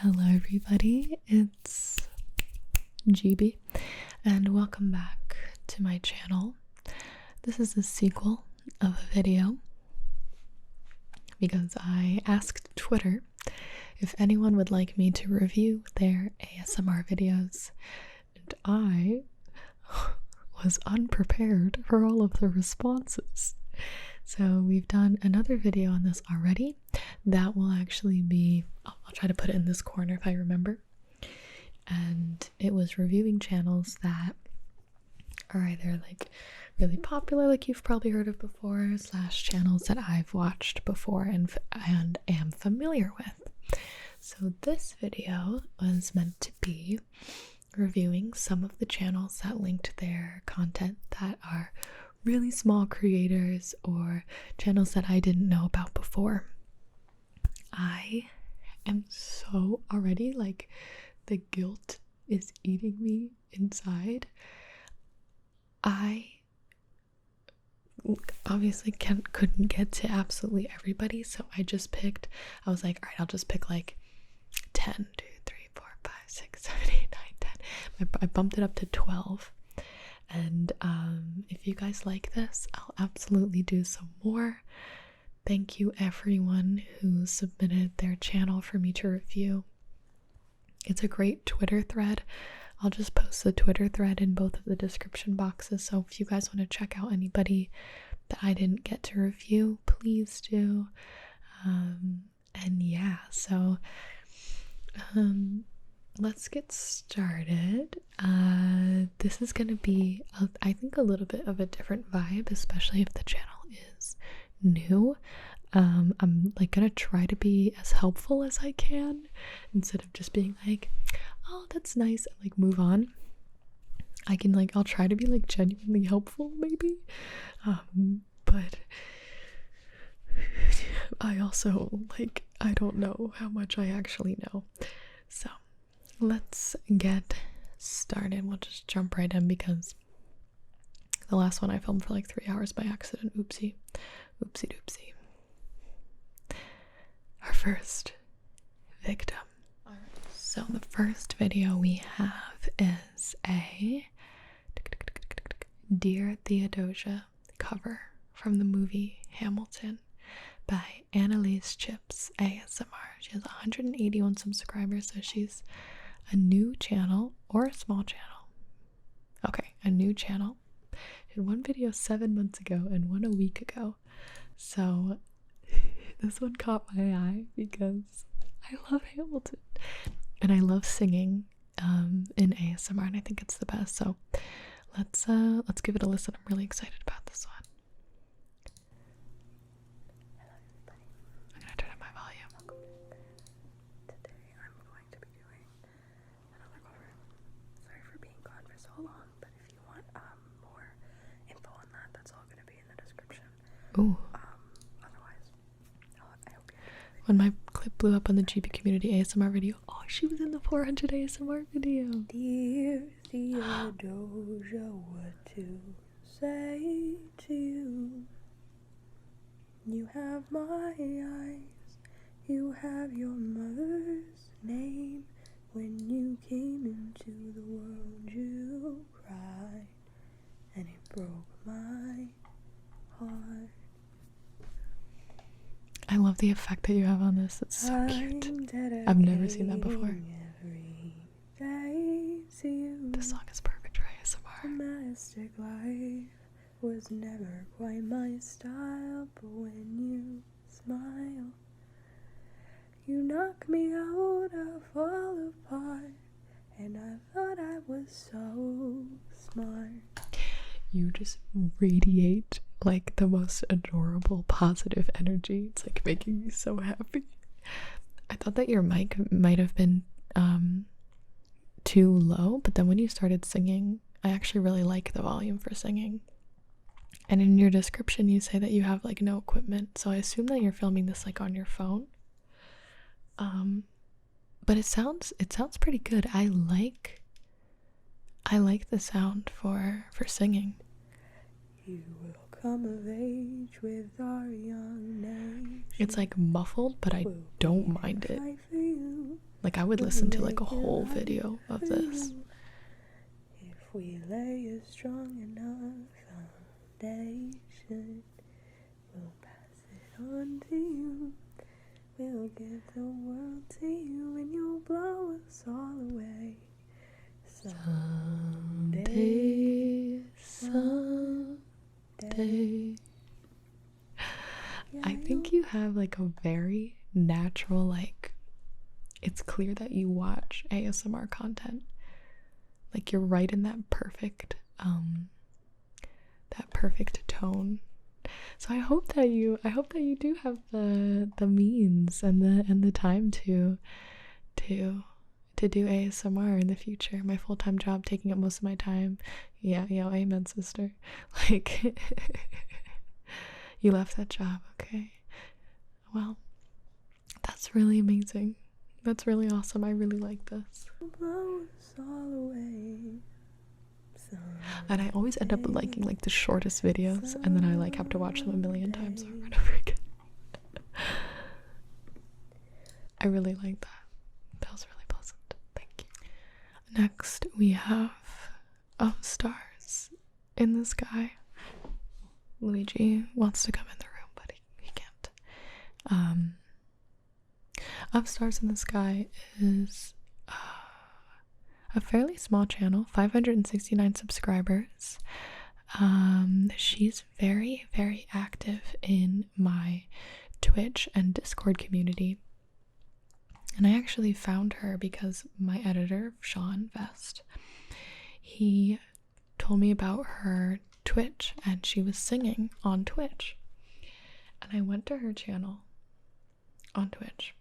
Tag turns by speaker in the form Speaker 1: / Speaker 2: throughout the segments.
Speaker 1: Hello everybody, it's Gibi and welcome back to my channel. This is a sequel of a video because I asked Twitter if anyone would like me to review their ASMR videos, and I was unprepared for all of the responses. So we've done another video on this already. That will actually be, I'll try to put it in this corner if I remember. And it was reviewing channels that are either like really popular, like you've probably heard of before, slash channels that I've watched before and am familiar with. So this video was meant to be reviewing some of the channels that linked their content that are really small creators or channels that I didn't know about before. I am so already, like, the guilt is eating me inside. I obviously couldn't get to absolutely everybody, so I was like, all right, I'll just pick like 10, 2, 3, 4, 5, 6, 7, 8, 9, 10. I bumped it up to 12. And if you guys like this, I'll absolutely do some more. Thank you everyone who submitted their channel for me to review. It's a great Twitter thread. I'll just post the Twitter thread in both of the description boxes, so if you guys want to check out anybody that I didn't get to review, please do. And yeah, so let's get started. This is gonna be, I think, a little bit of a different vibe, especially if the channel is new. I'm like gonna try to be as helpful as I can instead of just being like, oh, that's nice, and like move on. I'll try to be like genuinely helpful maybe, but I also, like, I don't know how much I actually know. So let's get started. We'll just jump right in because the last one I filmed for like 3 hours by accident. Oopsie doopsie. Our first victim. Alright, so the first video we have is a Dear Theodosia cover from the movie Hamilton by AnnaLaysChips ASMR. She has 181 subscribers, so she's a new channel, or a small channel. Okay, a new channel. She had one video 7 months ago and one a week ago. So this one caught my eye because I love Hamilton and I love singing in ASMR, and I think it's the best. So let's give it a listen. I'm really excited about this one. I'm gonna turn up my volume.
Speaker 2: Today I'm going to be doing another cover. Sorry for being gone for so long, but if you want more info on that, that's all going to be in the description.
Speaker 1: Ooh.
Speaker 2: Otherwise, I hope you enjoy it.
Speaker 1: When my clip blew up on the Gibi community ASMR video, oh, she was in the 400 ASMR video.
Speaker 2: Dear Theodosia, what to say to you? You have my eyes, you have your mother's name. When you came into the world, you cried, and it broke my heart.
Speaker 1: I love the effect that you have on this. It's so cute. I've never seen that before. This song is perfect for ASMR.
Speaker 2: Domestic life was never quite my style, but when you smile, you knock me out, I fall apart, and I thought I was so smart.
Speaker 1: You just radiate like the most adorable positive energy. It's like making me so happy. I thought that your mic might have been too low, but then when you started singing, I actually really like the volume for singing. And in your description you say that you have like no equipment, so I assume that you're filming this like on your phone. But it sounds pretty good. I like the sound for singing.
Speaker 2: You will come of age with our young nation.
Speaker 1: It's like muffled, but I don't mind it. Like, I would listen to like a whole video of this.
Speaker 2: If we lay a strong enough foundation, we'll pass it on to you. We'll give the world to you and you'll blow us all away.
Speaker 1: Someday, someday. I think you have like a very natural, like, it's clear that you watch ASMR content. Like, you're right in that perfect tone. So I hope that you do have the means and the time to do ASMR in the future. My full-time job taking up most of my time. Yeah, amen, sister. Like, you left that job, okay? Well, that's really amazing. That's really awesome. I really like this.
Speaker 2: Blow us all away.
Speaker 1: And I always end up liking like the shortest videos, and then I like have to watch them a million times over and over again. I really like that. That was really pleasant. Thank you. Next we have Stars in the Sky. Luigi wants to come in the room, but he can't. Stars in the Sky is a fairly small channel, 569 subscribers. She's very, very active in my Twitch and Discord community. And I actually found her because my editor, Sean Vest, he told me about her Twitch and she was singing on Twitch. And I went to her channel on Twitch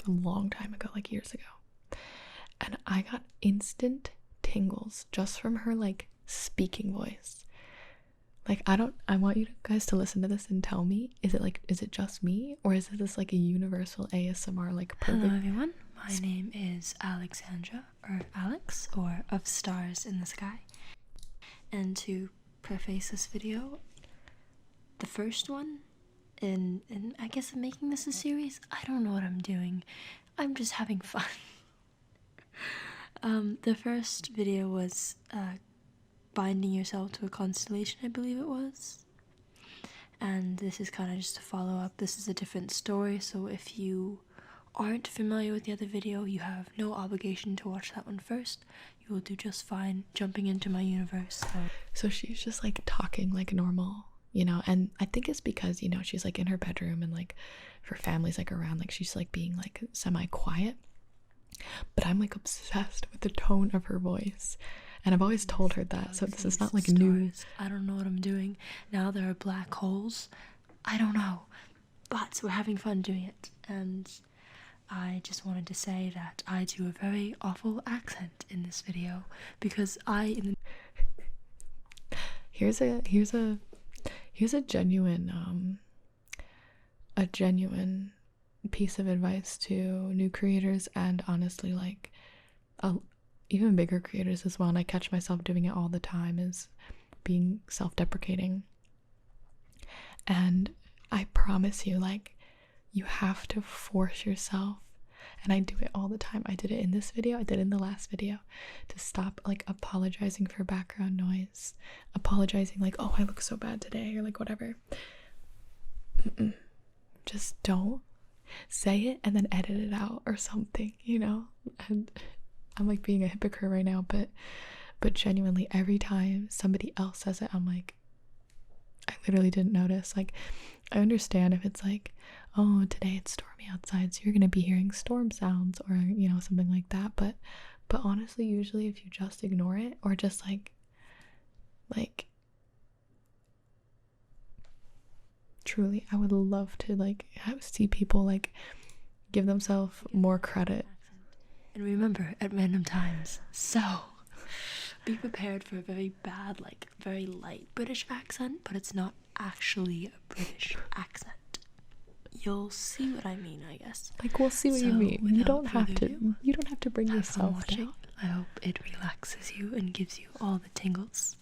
Speaker 1: a long time ago, like years ago. And I got instant tingles just from her like speaking voice. Like, I want you guys to listen to this and tell me, is it just me, or is this like a universal ASMR like perfect?
Speaker 2: Hello everyone, my name is Alexandra, or Alex, or OfStarsinTheSky. And to preface this video, the first one, and I guess I'm making this a series, I don't know what I'm doing. I'm just having fun. The first video was binding yourself to a constellation, I believe it was. And this is kind of just a follow-up. This is a different story, so if you aren't familiar with the other video, you have no obligation to watch that one first. You will do just fine jumping into my universe.
Speaker 1: So she's just like talking like normal, you know, and I think it's because, you know, she's like in her bedroom and like her family's like around, like she's like being like semi-quiet. But I'm like obsessed with the tone of her voice, and I've always told her that, so this is not like news.
Speaker 2: I don't know what I'm doing. Now there are black holes. I don't know, but we're having fun doing it. And I just wanted to say that I do a very awful accent in this video because
Speaker 1: here's a genuine piece of advice to new creators, and honestly like even bigger creators as well, and I catch myself doing it all the time, is being self-deprecating. And I promise you, like, you have to force yourself, and I do it all the time. I did it in this video, I did it in the last video, to stop like apologizing for background noise, apologizing like, oh, I look so bad today, or like whatever. Just don't say it and then edit it out or something, you know. And I'm like being a hypocrite right now, but genuinely every time somebody else says it, I'm like, I literally didn't notice. Like, I understand if it's like, oh, today it's stormy outside, so you're gonna be hearing storm sounds, or, you know, something like that, but honestly, usually if you just ignore it, or just like truly, I would love to like see people like give themselves more credit.
Speaker 2: And remember, at random times, so be prepared for a very bad, like very light British accent, but it's not actually a British accent. You'll see what I mean, I guess.
Speaker 1: Like, we'll see what you mean. You don't have to bring yourself down.
Speaker 2: I hope it relaxes you and gives you all the tingles.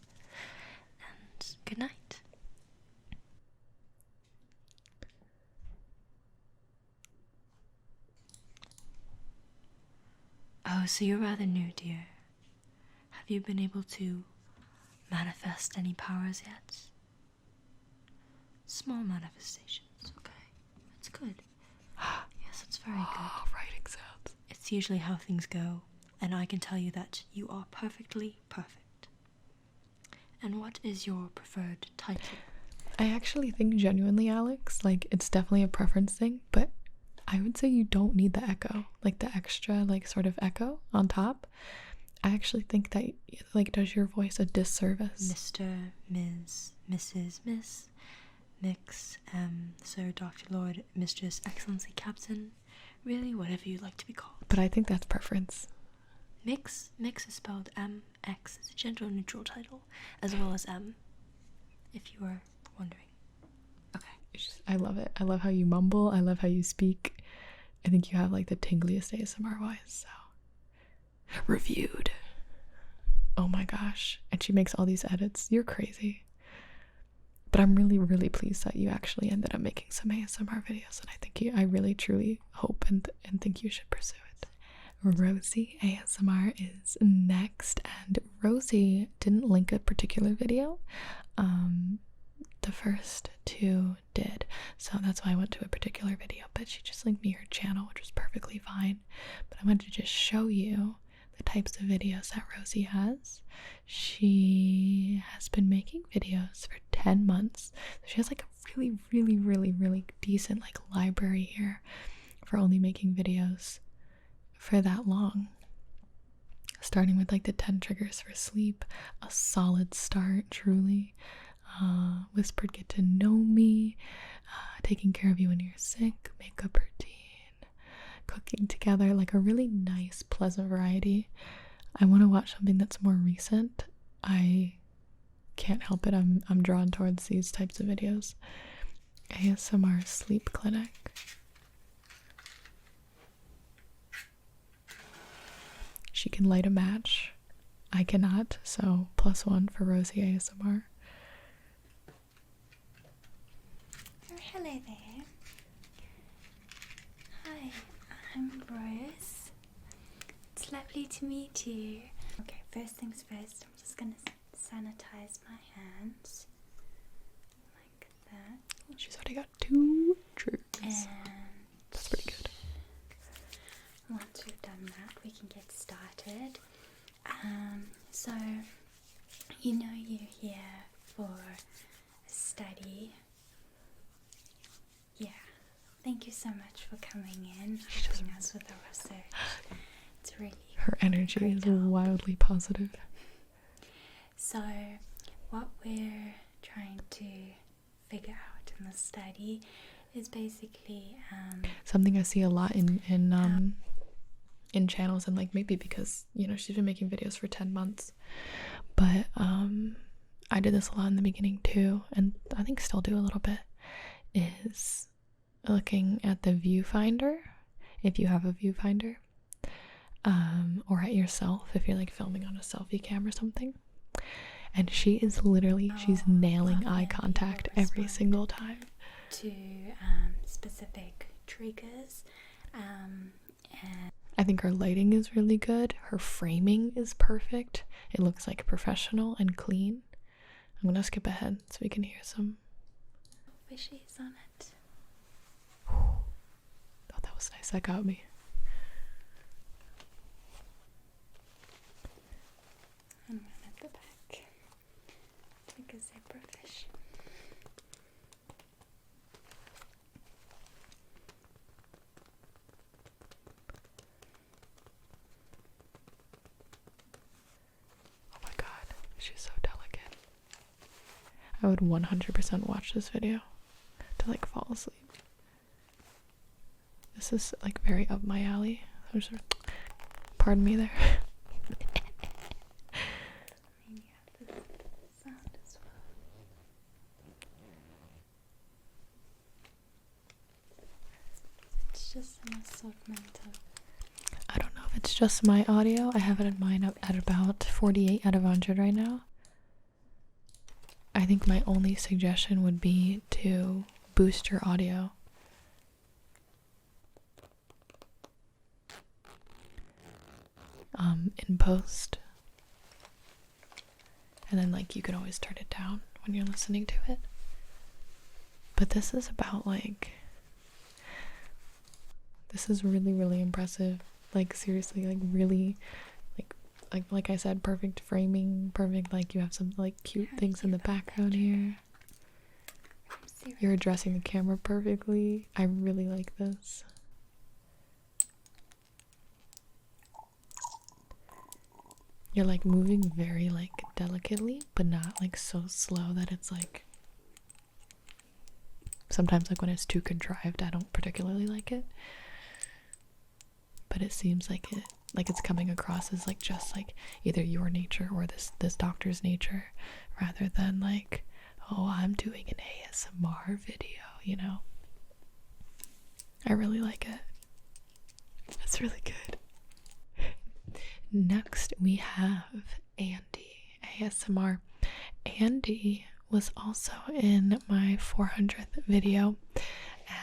Speaker 2: And good night.
Speaker 3: Oh, so you're rather new, dear. Have you been able to manifest any powers yet? Small manifestations, okay. That's good. Yes, that's very good.
Speaker 1: Writing sounds.
Speaker 3: It's usually how things go, and I can tell you that you are perfectly perfect. And what is your preferred title?
Speaker 1: I actually think genuinely, Alex, like it's definitely a preference thing, but I would say you don't need the echo, like the extra like sort of echo on top. I actually think that like does your voice a disservice.
Speaker 3: Mr., Ms., Mrs., Miss, Mix, Sir, Dr., Lord, Mistress, Excellency, Captain, really whatever you'd like to be called.
Speaker 1: But I think that's preference.
Speaker 3: Mix is spelled M-X. It's a gender neutral title, as well as M, if you were wondering. Okay.
Speaker 1: I love it. I love how you mumble. I love how you speak. I think you have like the tingliest ASMR voice, so. Reviewed. Oh my gosh. And she makes all these edits. You're crazy. But I'm really, really pleased that you actually ended up making some ASMR videos, and I really, truly hope and think you should pursue it. Rosy ASMR is next, and Rosy didn't link a particular video. The first two did, so that's why I went to a particular video, but she just linked me her channel, which was perfectly fine. But I wanted to just show you the types of videos that Rosy has. She has been making videos for 10 months. So she has like a really, really, really, really decent like library here for only making videos for that long. Starting with like the 10 triggers for sleep, a solid start, truly. Whispered get to know me, taking care of you when you're sick, makeup routine, cooking together, like a really nice, pleasant variety. I want to watch something that's more recent. I can't help it. I'm drawn towards these types of videos. ASMR sleep clinic. She can light a match. I cannot, so +1 for Rosy ASMR.
Speaker 4: Oh, hello there. Hi, I'm Rose. It's lovely to meet you. Okay, first things first, I'm just gonna sanitize my hands. Like that.
Speaker 1: She's already got 2 triggers.
Speaker 4: And
Speaker 1: That's pretty good.
Speaker 4: once we've done that, we can get started. So, you know you're here for a study. Yeah. Thank you so much for coming in, helping us with our research. It's really
Speaker 1: Her energy
Speaker 4: great
Speaker 1: is
Speaker 4: help.
Speaker 1: wildly positive.
Speaker 4: So, what we're trying to figure out in the study is basically
Speaker 1: Something I see a lot in channels, and like maybe because, you know, she's been making videos for 10 months, but I did this a lot in the beginning too, and I think still do a little bit, is looking at the viewfinder, if you have a viewfinder, or at yourself if you're like filming on a selfie cam or something. And she is literally, she's nailing eye contact every single time.
Speaker 4: to specific triggers, and
Speaker 1: I think her lighting is really good. Her framing is perfect. It looks like professional and clean. I'm gonna skip ahead so we can hear some.
Speaker 4: fishies on it.
Speaker 1: Oh, that was nice. That got me.
Speaker 4: And one at the back. Like a zebrafish.
Speaker 1: Oh my god, she's so delicate. I would 100% watch this video to like fall asleep. This is like very up my alley. Pardon me there.
Speaker 4: And you have this sound as well. It's just an assortment of.
Speaker 1: I don't know if it's just my audio. I have it in mine up at about 48 out of 100 right now. I think my only suggestion would be to boost your audio. in post. And then like you can always turn it down when you're listening to it. But this is about like, this is really, really impressive. Like seriously, like really, like I said, perfect framing, perfect, like you have some like cute things in the background here. You're addressing the camera perfectly. I really like this. You're like moving very like delicately, but not like so slow that it's like, sometimes like when it's too contrived, I don't particularly like it. But it seems like it's coming across as like just like either your nature or this doctor's nature, rather than like, oh, I'm doing an ASMR video, you know? I really like it. It's really good. Next we have Andi ASMR. Andi was also in my 400th video,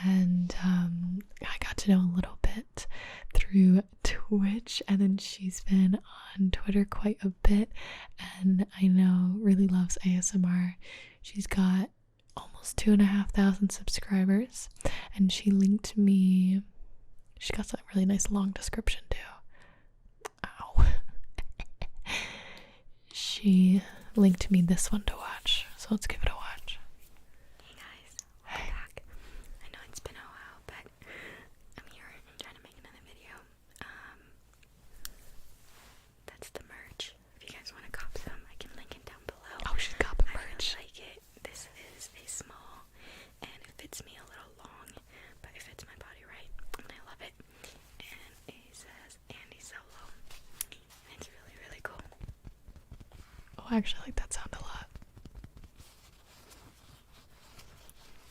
Speaker 1: and I got to know a little bit through Twitch, and then she's been on Twitter quite a bit, and I know really loves ASMR. She's got almost 2,500 subscribers, and she linked me, she got a really nice long description too. Ow. She linked me this one to watch, so let's give it a watch.
Speaker 3: Hey guys, welcome back. I know it's been a while, but I'm here and trying to make another video. That's the merch. If you guys want to cop some, I can link it down below.
Speaker 1: Oh, she's got the merch.
Speaker 3: I really like it. This is a small, and it fits me a little long, but it fits my body right, and I love it. And it says Andi Solo, and it's really, really cool.
Speaker 1: Oh, I actually like that sound a lot.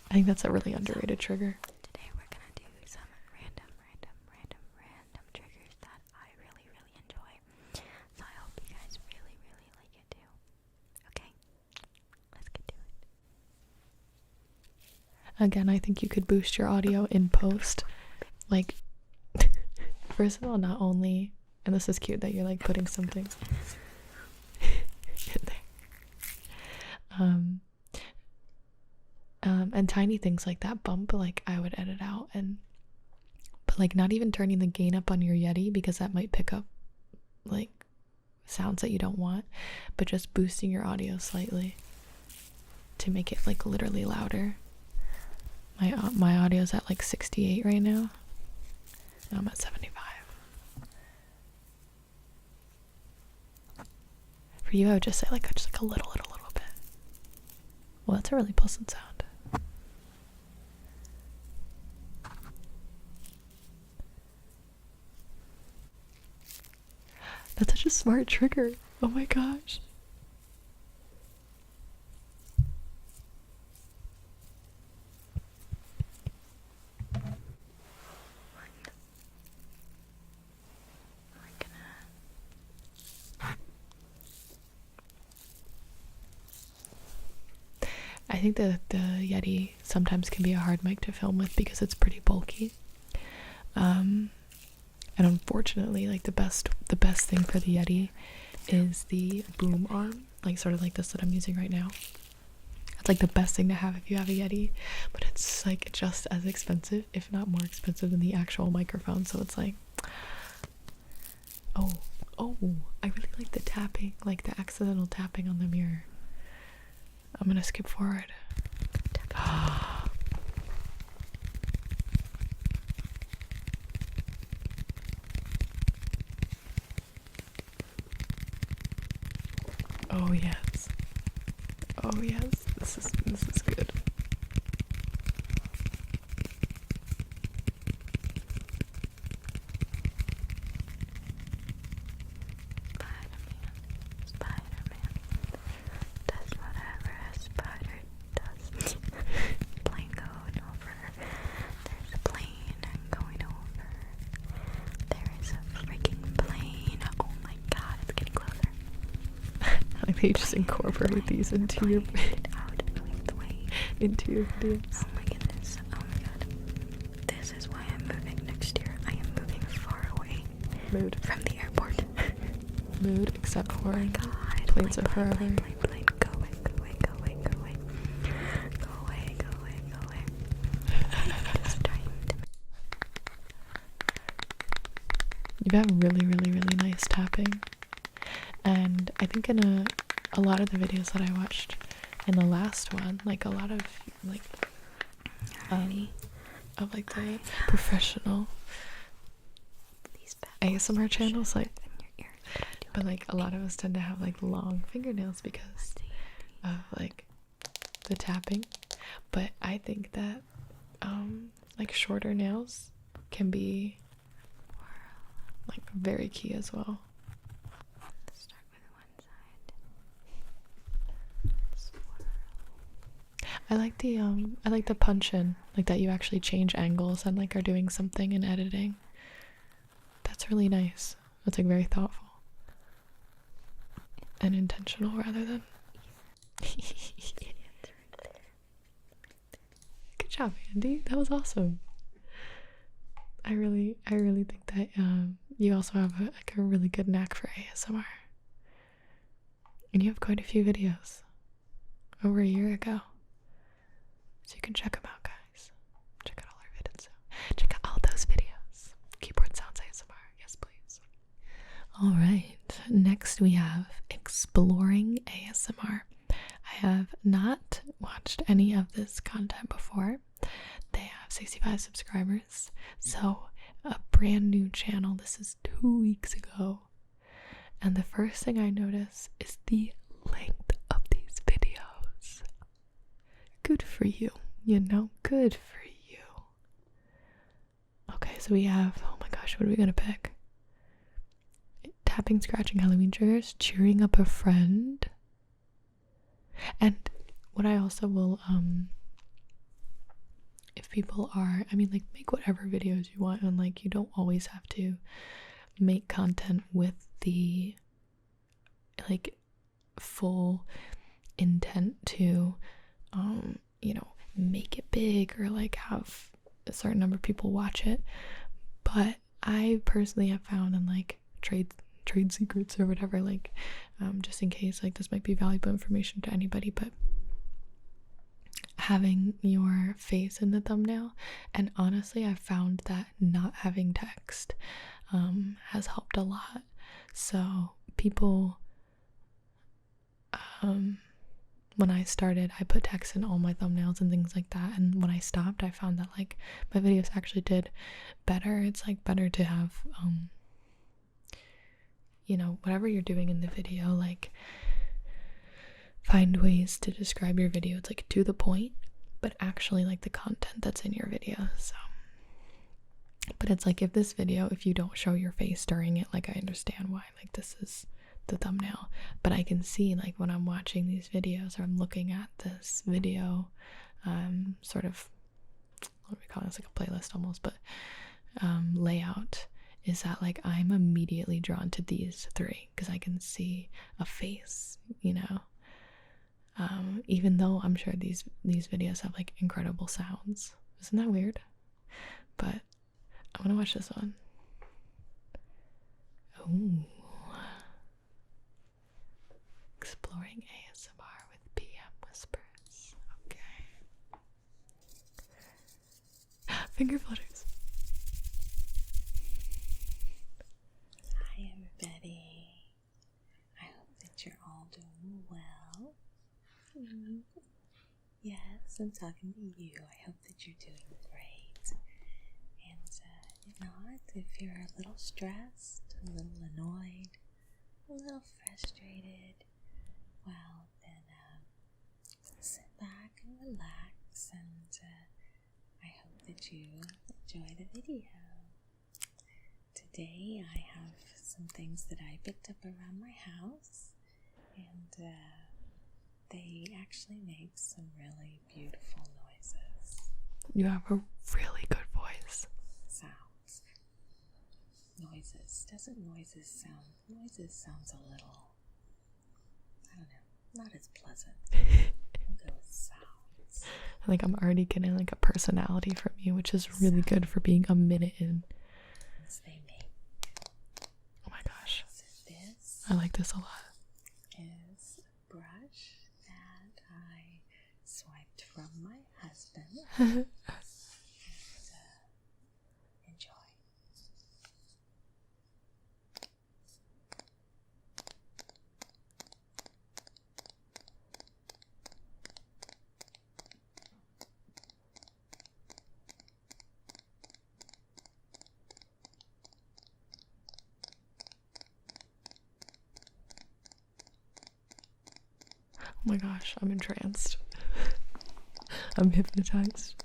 Speaker 1: I think that's a really underrated trigger.
Speaker 3: Today we're gonna do some random triggers that I really, really enjoy. So I hope you guys really, really like it too. Okay, let's get to it.
Speaker 1: Again, I think you could boost your audio in post. Like, first of all, not only, and this is cute that you're like putting something in there. And tiny things like that bump, like I would edit out, but like not even turning the gain up on your Yeti, because that might pick up like sounds that you don't want, but just boosting your audio slightly to make it like literally louder. My audio's at like 68 right now. I'm at 75. For you, I would just say like just like a little bit. Well, that's a really pleasant sound. That's such a smart trigger. Oh my gosh. I think the Yeti sometimes can be a hard mic to film with because it's pretty bulky. And unfortunately, like the best thing for the Yeti is the boom arm, like sort of like this that I'm using right now. It's like the best thing to have if you have a Yeti, but it's like just as expensive, if not more expensive, than the actual microphone. So it's like, oh, I really like the tapping, like the accidental tapping on the mirror. I'm gonna skip forward. Oh yes. Oh yes. This is good.
Speaker 3: Spider-Man does whatever a spider does. Plane going over. There's a plane going over. There is a freaking plane. Oh my god, it's getting closer.
Speaker 1: I think you just incorporate these into your into your videos.
Speaker 3: Oh my goodness. Oh my god. This is why I'm moving next year. I am moving far away
Speaker 1: Mood.
Speaker 3: from the airport.
Speaker 1: mood except for
Speaker 3: God.
Speaker 1: Planes of Forever.
Speaker 3: Plane. Go away, go away, go away, go away. Go away, go away, go away. Just timed.
Speaker 1: You have really, really, really nice tapping. And I think in a lot of the videos that I watched in the last one, like a lot of like the professional ASMR channels, like, but like a lot of us tend to have like long fingernails because of like the tapping. But I think that like shorter nails can be like very key as well.
Speaker 3: Start with one side.
Speaker 1: I like the punch in, like that you actually change angles and like are doing something in editing. That's really nice. That's like very thoughtful and intentional rather than Good job, Andi. That was awesome. I really think that you also have a really good knack for ASMR. And you have quite a few videos over a year ago. So you can check them out, guys. Check out all our videos. Check out all those videos. Keyboard sounds ASMR. Yes, please. Alright. Next we have Exploring ASMR. I have not watched any of this content before. They have 65 subscribers. So a brand new channel. This is 2 weeks ago. And the first thing I notice is the length of these videos. Good for you, you know, good for you. Okay, so we have, oh my gosh, what are we gonna pick? Tapping, scratching, Halloween triggers, cheering up a friend. And what I also will, if people are, I mean, like, make whatever videos you want, and like, you don't always have to make content with the like full intent to you know, make it big or like have a certain number of people watch it. But I personally have found in like trade secrets or whatever, like just in case, like this might be valuable information to anybody, but having your face in the thumbnail, and honestly I found that not having text has helped a lot. So people when I started, I put text in all my thumbnails and things like that, and when I stopped, I found that like my videos actually did better. It's like better to have you know, whatever you're doing in the video, like find ways to describe your video. It's like to the point, but actually like the content that's in your video. So but it's like, if this video, if you don't show your face during it, like I understand why, like this is the thumbnail, but I can see like when I'm watching these videos or I'm looking at this video sort of, what do we call it, it's like a playlist almost, but layout, is that like I'm immediately drawn to these three because I can see a face, you know, even though I'm sure these videos have like incredible sounds. Isn't that weird? But I want to watch this one. Ooh. Exploring ASMR with PM Whispers. Okay. Finger flutters.
Speaker 5: Hi everybody. I hope that you're all doing well. Yes, I'm talking to you. I hope that you're doing great. And if not, if you're a little stressed, a little annoyed, a little frustrated, well, then sit back and relax, and I hope that you enjoy the video. Today I have some things that I picked up around my house, and they actually make some really beautiful noises.
Speaker 1: You have a really good voice.
Speaker 5: Sounds. Noises. Doesn't noises sounds a little, I don't know, not as pleasant. We'll go with sounds.
Speaker 1: I think I'm already getting like a personality from you, which is really good for being a minute in.
Speaker 5: They make.
Speaker 1: Oh my gosh.
Speaker 5: So this
Speaker 1: I like this a lot.
Speaker 5: Is a brush that I swiped from my husband. And, enjoy.
Speaker 1: Oh my gosh, I'm entranced. I'm hypnotized.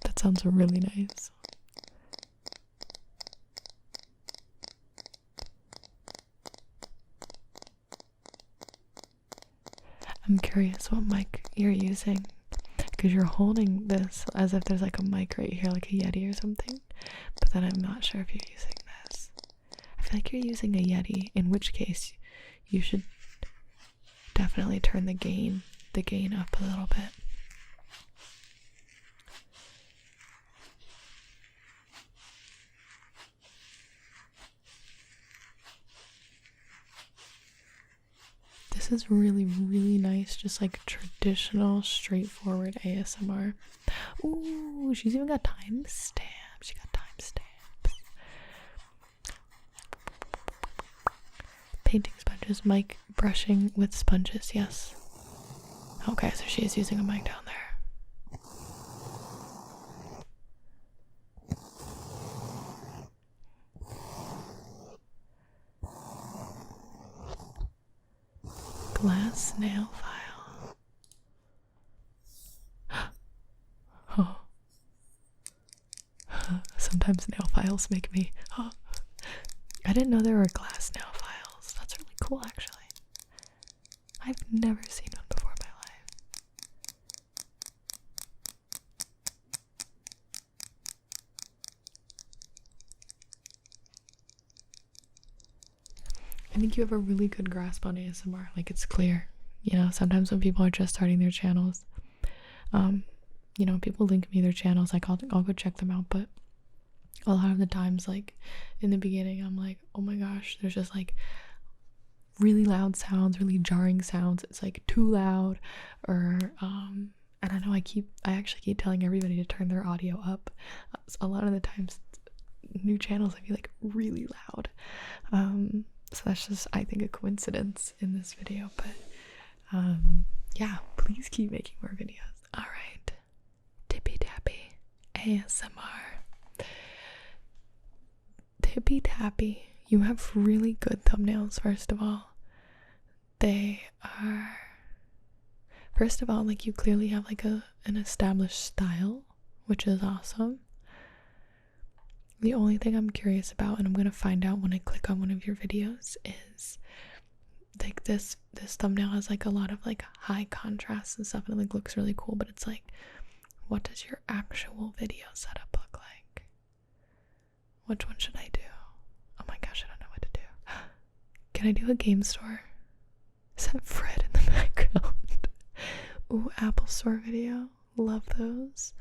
Speaker 1: That sounds really nice. I'm curious what mic you're using, because you're holding this as if there's like a mic right here, like a Yeti or something, but then I'm not sure if you're using this. I feel like you're using a Yeti, in which case you should definitely turn the gain up a little bit. This is really, really nice, just like traditional, straightforward ASMR. Ooh, she's even got timestamps. She got timestamps. Painting sponges, mic brushing with sponges, yes. Okay, so she is using a mic down there. Glass nail file. Oh. Sometimes nail files make me. Oh. I didn't know there were glass nail files. That's really cool, actually. I've never seen one before in my life. I think you have a really good grasp on ASMR. Like, it's clear. You know, sometimes when people are just starting their channels, you know, people link me their channels, like I'll go check them out, but a lot of the times, like in the beginning, I'm like, oh my gosh, there's just like really loud sounds, really jarring sounds. It's like too loud, or and I know I actually keep telling everybody to turn their audio up. A lot of the times, new channels, I feel like really loud. So that's just, I think, a coincidence in this video, but yeah, please keep making more videos. All right, Tippy Tappy ASMR. Tippy Tappy, you have really good thumbnails. First of all, like, you clearly have like an established style, which is awesome. The only thing I'm curious about, and I'm gonna find out when I click on one of your videos, is like this thumbnail has like a lot of like high contrast and stuff, and it like looks really cool, but it's like, what does your actual video setup look like? Which one should I do? Oh my gosh, I don't know what to do. Can I do a game store? Is that Fred in the background? Ooh, Apple Store video. Love those.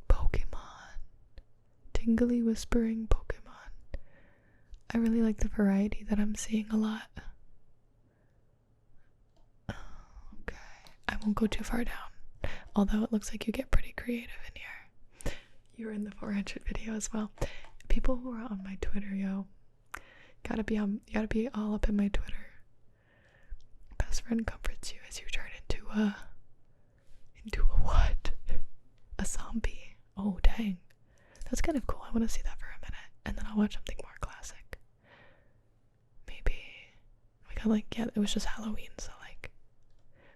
Speaker 1: Pokemon. Tingly whispering Pokemon. I really like the variety that I'm seeing a lot. Okay. I won't go too far down. Although it looks like you get pretty creative in here. You're in the 400 video as well. People who are on my Twitter, yo, gotta be all up in my Twitter. Best friend comforts you as you turn into a what? A zombie. Oh dang, that's kind of cool. I want to see that for a minute, and then I'll watch something more classic. Maybe we got like, yeah, it was just Halloween, so like,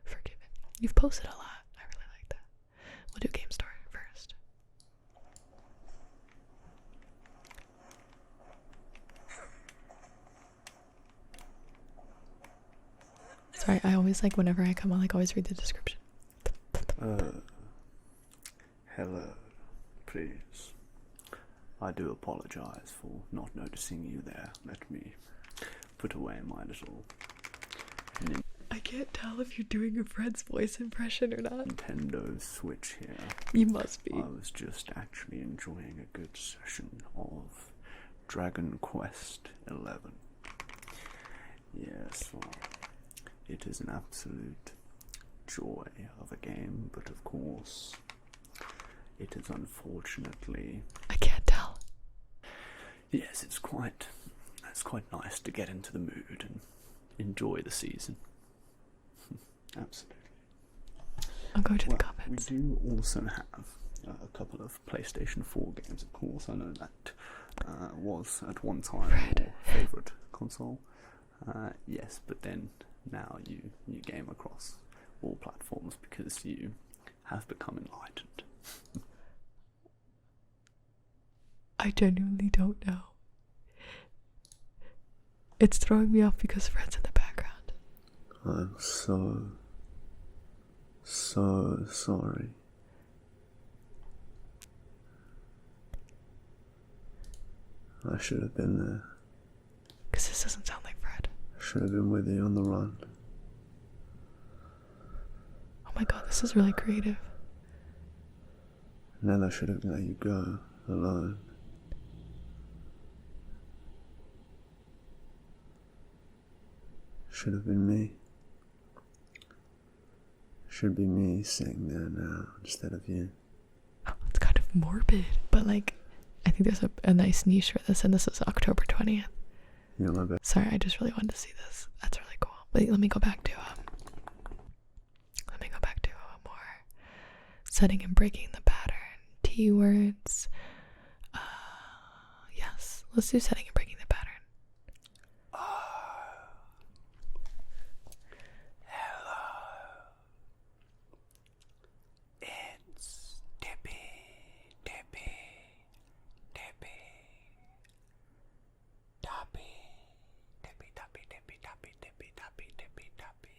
Speaker 1: forgiven. You've posted a lot. I really like that. We'll do game store first. Sorry, I always like, whenever I come on, like, always read the description.
Speaker 6: Hello, please. I do apologize for not noticing you there. Let me put away my little
Speaker 1: I can't tell if you're doing a Fred's voice impression or not.
Speaker 6: Nintendo Switch here.
Speaker 1: You must be.
Speaker 6: I was just actually enjoying a good session of Dragon Quest 11. Yes, well, it is an absolute joy of a game, but of course, it is unfortunately...
Speaker 1: I can't tell.
Speaker 6: Yes, it's quite nice to get into the mood and enjoy the season. Absolutely.
Speaker 1: I'll go to the
Speaker 6: Well,
Speaker 1: comments.
Speaker 6: we do also have a couple of PlayStation 4 games, of course. I know that was at one time your favourite console. Yes, but then now you game across all platforms because you have become enlightened.
Speaker 1: I genuinely don't know. It's throwing me off because Fred's in the background.
Speaker 6: I'm so sorry. I should have been there.
Speaker 1: Because this doesn't sound like Fred.
Speaker 6: I should have been with you on the run.
Speaker 1: Oh my god, this is really creative.
Speaker 6: And then I should have let you go alone. Should have been me. Should be me sitting there now instead of you.
Speaker 1: It's kind of morbid, but like, I think there's a nice niche for this, and this is October 20th.
Speaker 6: You're my best.
Speaker 1: Sorry, I just really wanted to see this. That's really cool. But let me go back to more setting and breaking the pattern. T words. Yes, let's do setting and breaking the pattern.
Speaker 6: It's Tippy, Tippy, Tippy, Tappy, Tippy, Tappy, Tippy, Tappy, Tippy, Tappy, Tippy, Tappy,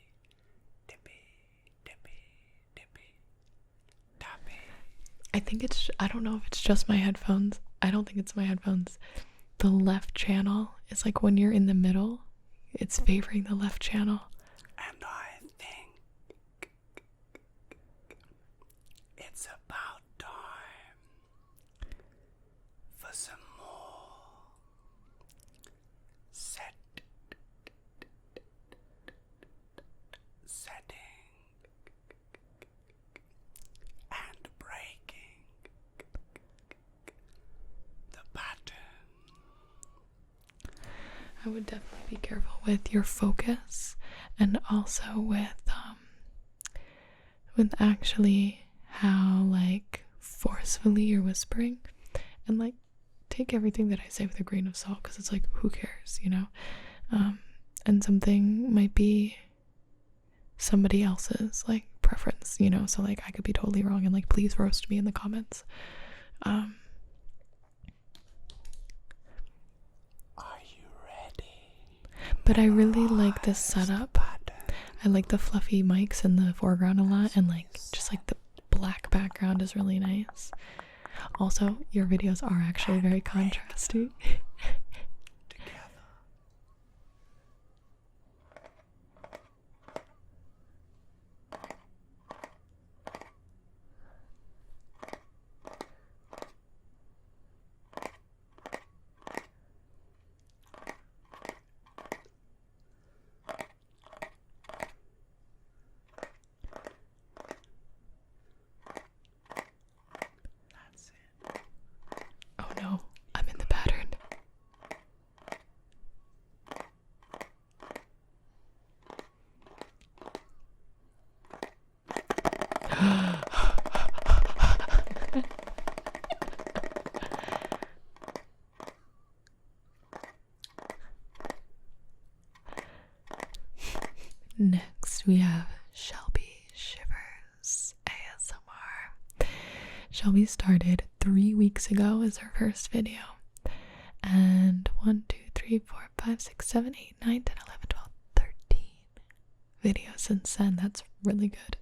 Speaker 6: Tippy, Tippy, Tippy, Tappy.
Speaker 1: I think I don't know if it's just my headphones. I don't think it's my headphones. The left channel is like when you're in the middle, it's favoring the left channel.
Speaker 6: And I think it's about time for some more setting and breaking the pattern.
Speaker 1: I would definitely be careful with your focus, and also with actually how like forcefully you're whispering, and like take everything that I say with a grain of salt, because it's like, who cares, you know? And something might be somebody else's like preference, you know, so like I could be totally wrong, and like please roast me in the comments.
Speaker 6: Are you ready?
Speaker 1: But I really like this setup. I like the fluffy mics in the foreground a lot, and like just like the black background is really nice. Also, your videos are actually very contrasty. Oh no, I'm in the pattern. Next we have ShelbyShivers ASMR. Shelby started 3 weeks ago as her first video, and 1, 2, 3, 4, 5, 6, 7, 8, 9, 10, 11, 12, 13 videos since then. That's really good.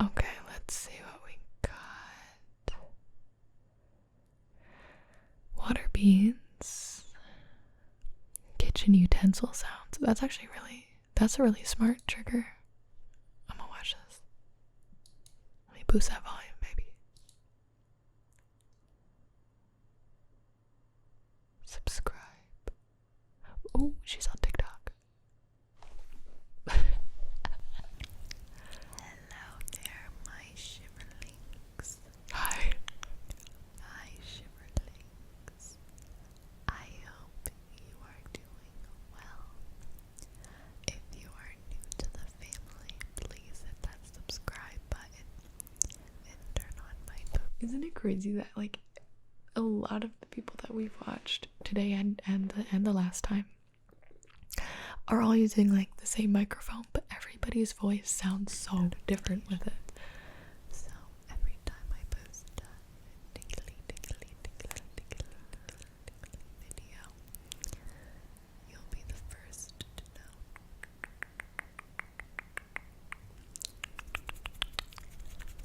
Speaker 1: Okay, let's see what we got. Water beans, kitchen utensil sounds. That's a really smart trigger. I'm gonna watch this. Let me boost that volume, baby. Isn't it crazy that like a lot of the people that we've watched today and the last time are all using like the same microphone, but everybody's voice sounds so different with it.
Speaker 3: So every time I post a tickly video, you'll be the first to know.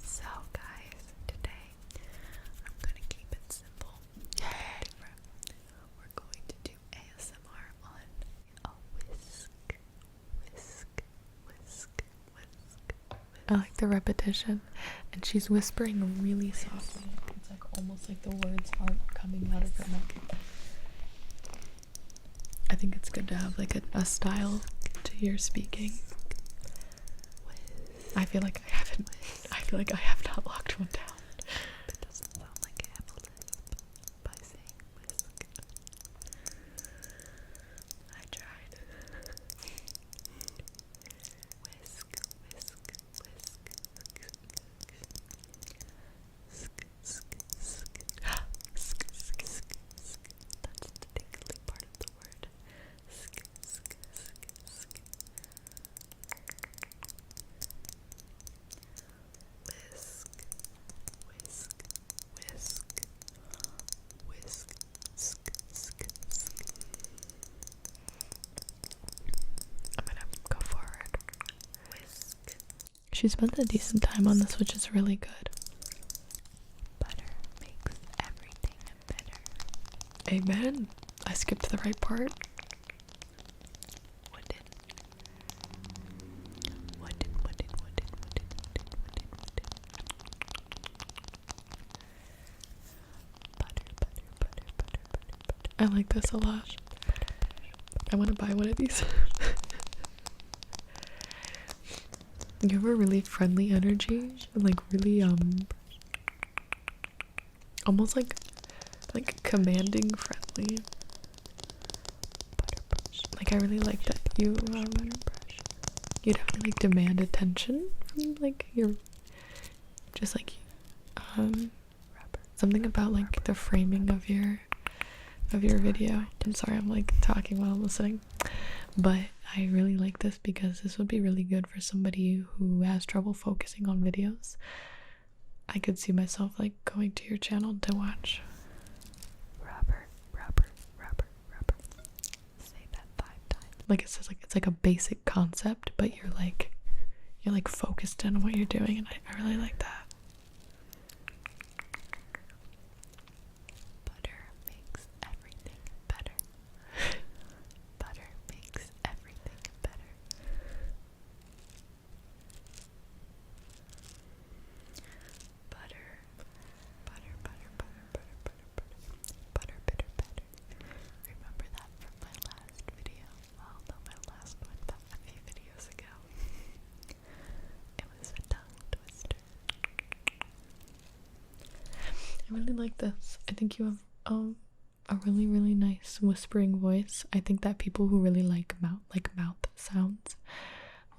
Speaker 3: So guys, today I'm gonna keep it simple. Different. We're going to do ASMR on a whisk, whisk, whisk, whisk.
Speaker 1: I like the repetition, and she's whispering really softly. It's like almost like the words aren't coming out of her mouth. I think it's good to have like a style to your speaking. I feel like I have not locked one down.
Speaker 3: It doesn't sound like I have a lisp by saying whisk. I tried. Whisk, whisk, whisk. Sk, sk, sk. Sk, sk, sk, sk. That's the tingly part of the word. Sk, sk, sk, sk. Whisk, whisk, whisk, whisk, sk, sk, sk.
Speaker 1: I'm gonna go forward.
Speaker 3: Whisk.
Speaker 1: She spent a decent time on this, which is really good.
Speaker 3: Butter makes everything better.
Speaker 1: Amen. I skipped the right part.
Speaker 3: Wooden. Butter.
Speaker 1: I like this a lot. I want to buy one of these. You have a really friendly energy and like really almost like commanding friendly. Like I really like that you definitely like demand attention from like your just like something about like the framing of your video. I'm sorry, I'm like talking while I'm listening, but I really like this because this would be really good for somebody who has trouble focusing on videos. I could see myself like going to your channel to watch.
Speaker 3: Rubber. Say that 5 times.
Speaker 1: Like it says like it's like a basic concept, but you're like focused on what you're doing, and I really like that.
Speaker 3: Butter makes everything better. Butter makes everything better. Butter, butter, butter, butter, butter, butter, butter, butter, bitter, better. Remember that from my last video? Well, not my last one, but a few videos ago. It was a tongue twister.
Speaker 1: I really like this. I think you have a really, really nice whispering voice. I think that people who really like mouth sounds,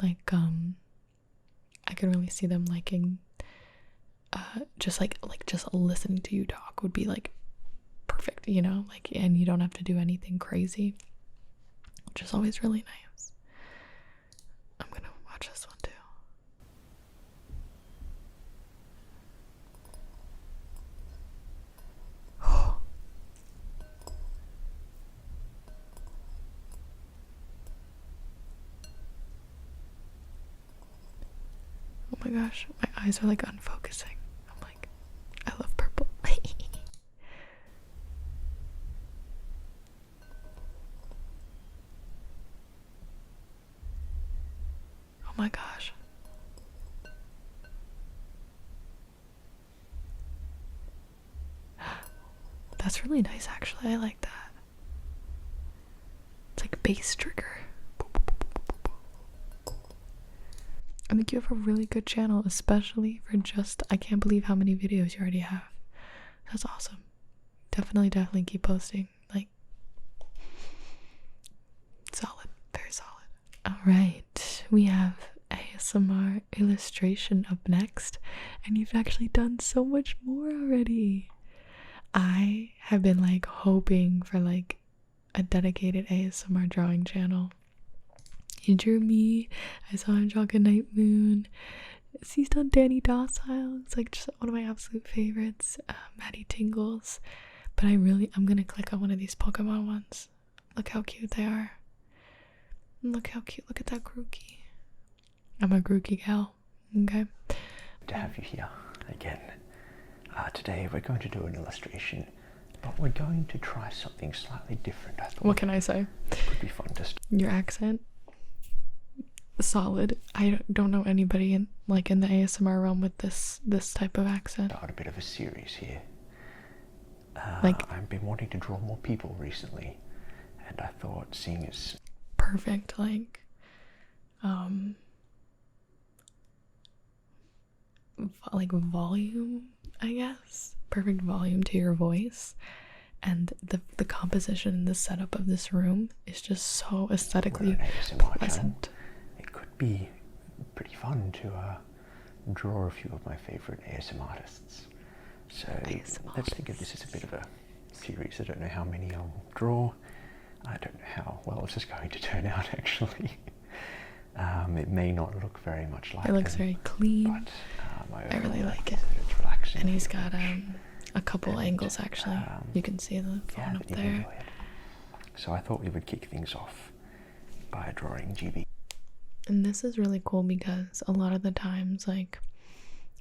Speaker 1: I could really see them liking just listening to you talk would be like perfect, you know, like, and you don't have to do anything crazy, which is always really nice. I'm gonna watch this one too. Oh my gosh, my eyes are like unfocusing. I'm like, I love purple. Oh my gosh. That's really nice actually, I like that. It's like bass trigger. I think you have a really good channel, especially for just, I can't believe how many videos you already have. That's awesome. Definitely keep posting. Like, solid, very solid. Alright, we have ASMR illustration up next, and you've actually done so much more already. I have been like hoping for like a dedicated ASMR drawing channel. He drew me, I saw him draw Good Night Moon. He's done Danny Docile, it's like just one of my absolute favorites. Maddie Tingles. But I'm gonna click on one of these Pokemon ones. Look how cute they are. Look how cute, look at that Grookey. I'm a Grookey gal, okay?
Speaker 7: To have you here again. Today we're going to do an illustration, but we're going to try something slightly different. I thought
Speaker 1: What can I say?
Speaker 7: it could be fun to
Speaker 1: Your accent, solid. I don't know anybody in the ASMR realm with this type of accent.
Speaker 7: start a bit of a series here.
Speaker 1: Like-
Speaker 7: I've been wanting to draw more people recently, and I thought, seeing as
Speaker 1: Perfect, like volume, I guess. Perfect volume to your voice. And the composition and the setup of this room is just so
Speaker 7: we're
Speaker 1: aesthetically
Speaker 7: an ASMR channel,
Speaker 1: pleasant.
Speaker 7: it could be pretty fun to draw a few of my favorite ASMR artists. So let's think of this as a bit of a series. I don't know how many I'll draw. I don't know how well this is going to turn out, actually. It may not look very much like
Speaker 1: It looks
Speaker 7: them,
Speaker 1: very clean.
Speaker 7: but
Speaker 1: I really like it.
Speaker 7: It's relaxing.
Speaker 1: And he's got a couple angles actually. You can see the
Speaker 7: Yeah,
Speaker 1: phone up
Speaker 7: that you
Speaker 1: there.
Speaker 7: enjoy it. So I thought we would kick things off by drawing Gibi.
Speaker 1: And this is really cool because a lot of the times, like,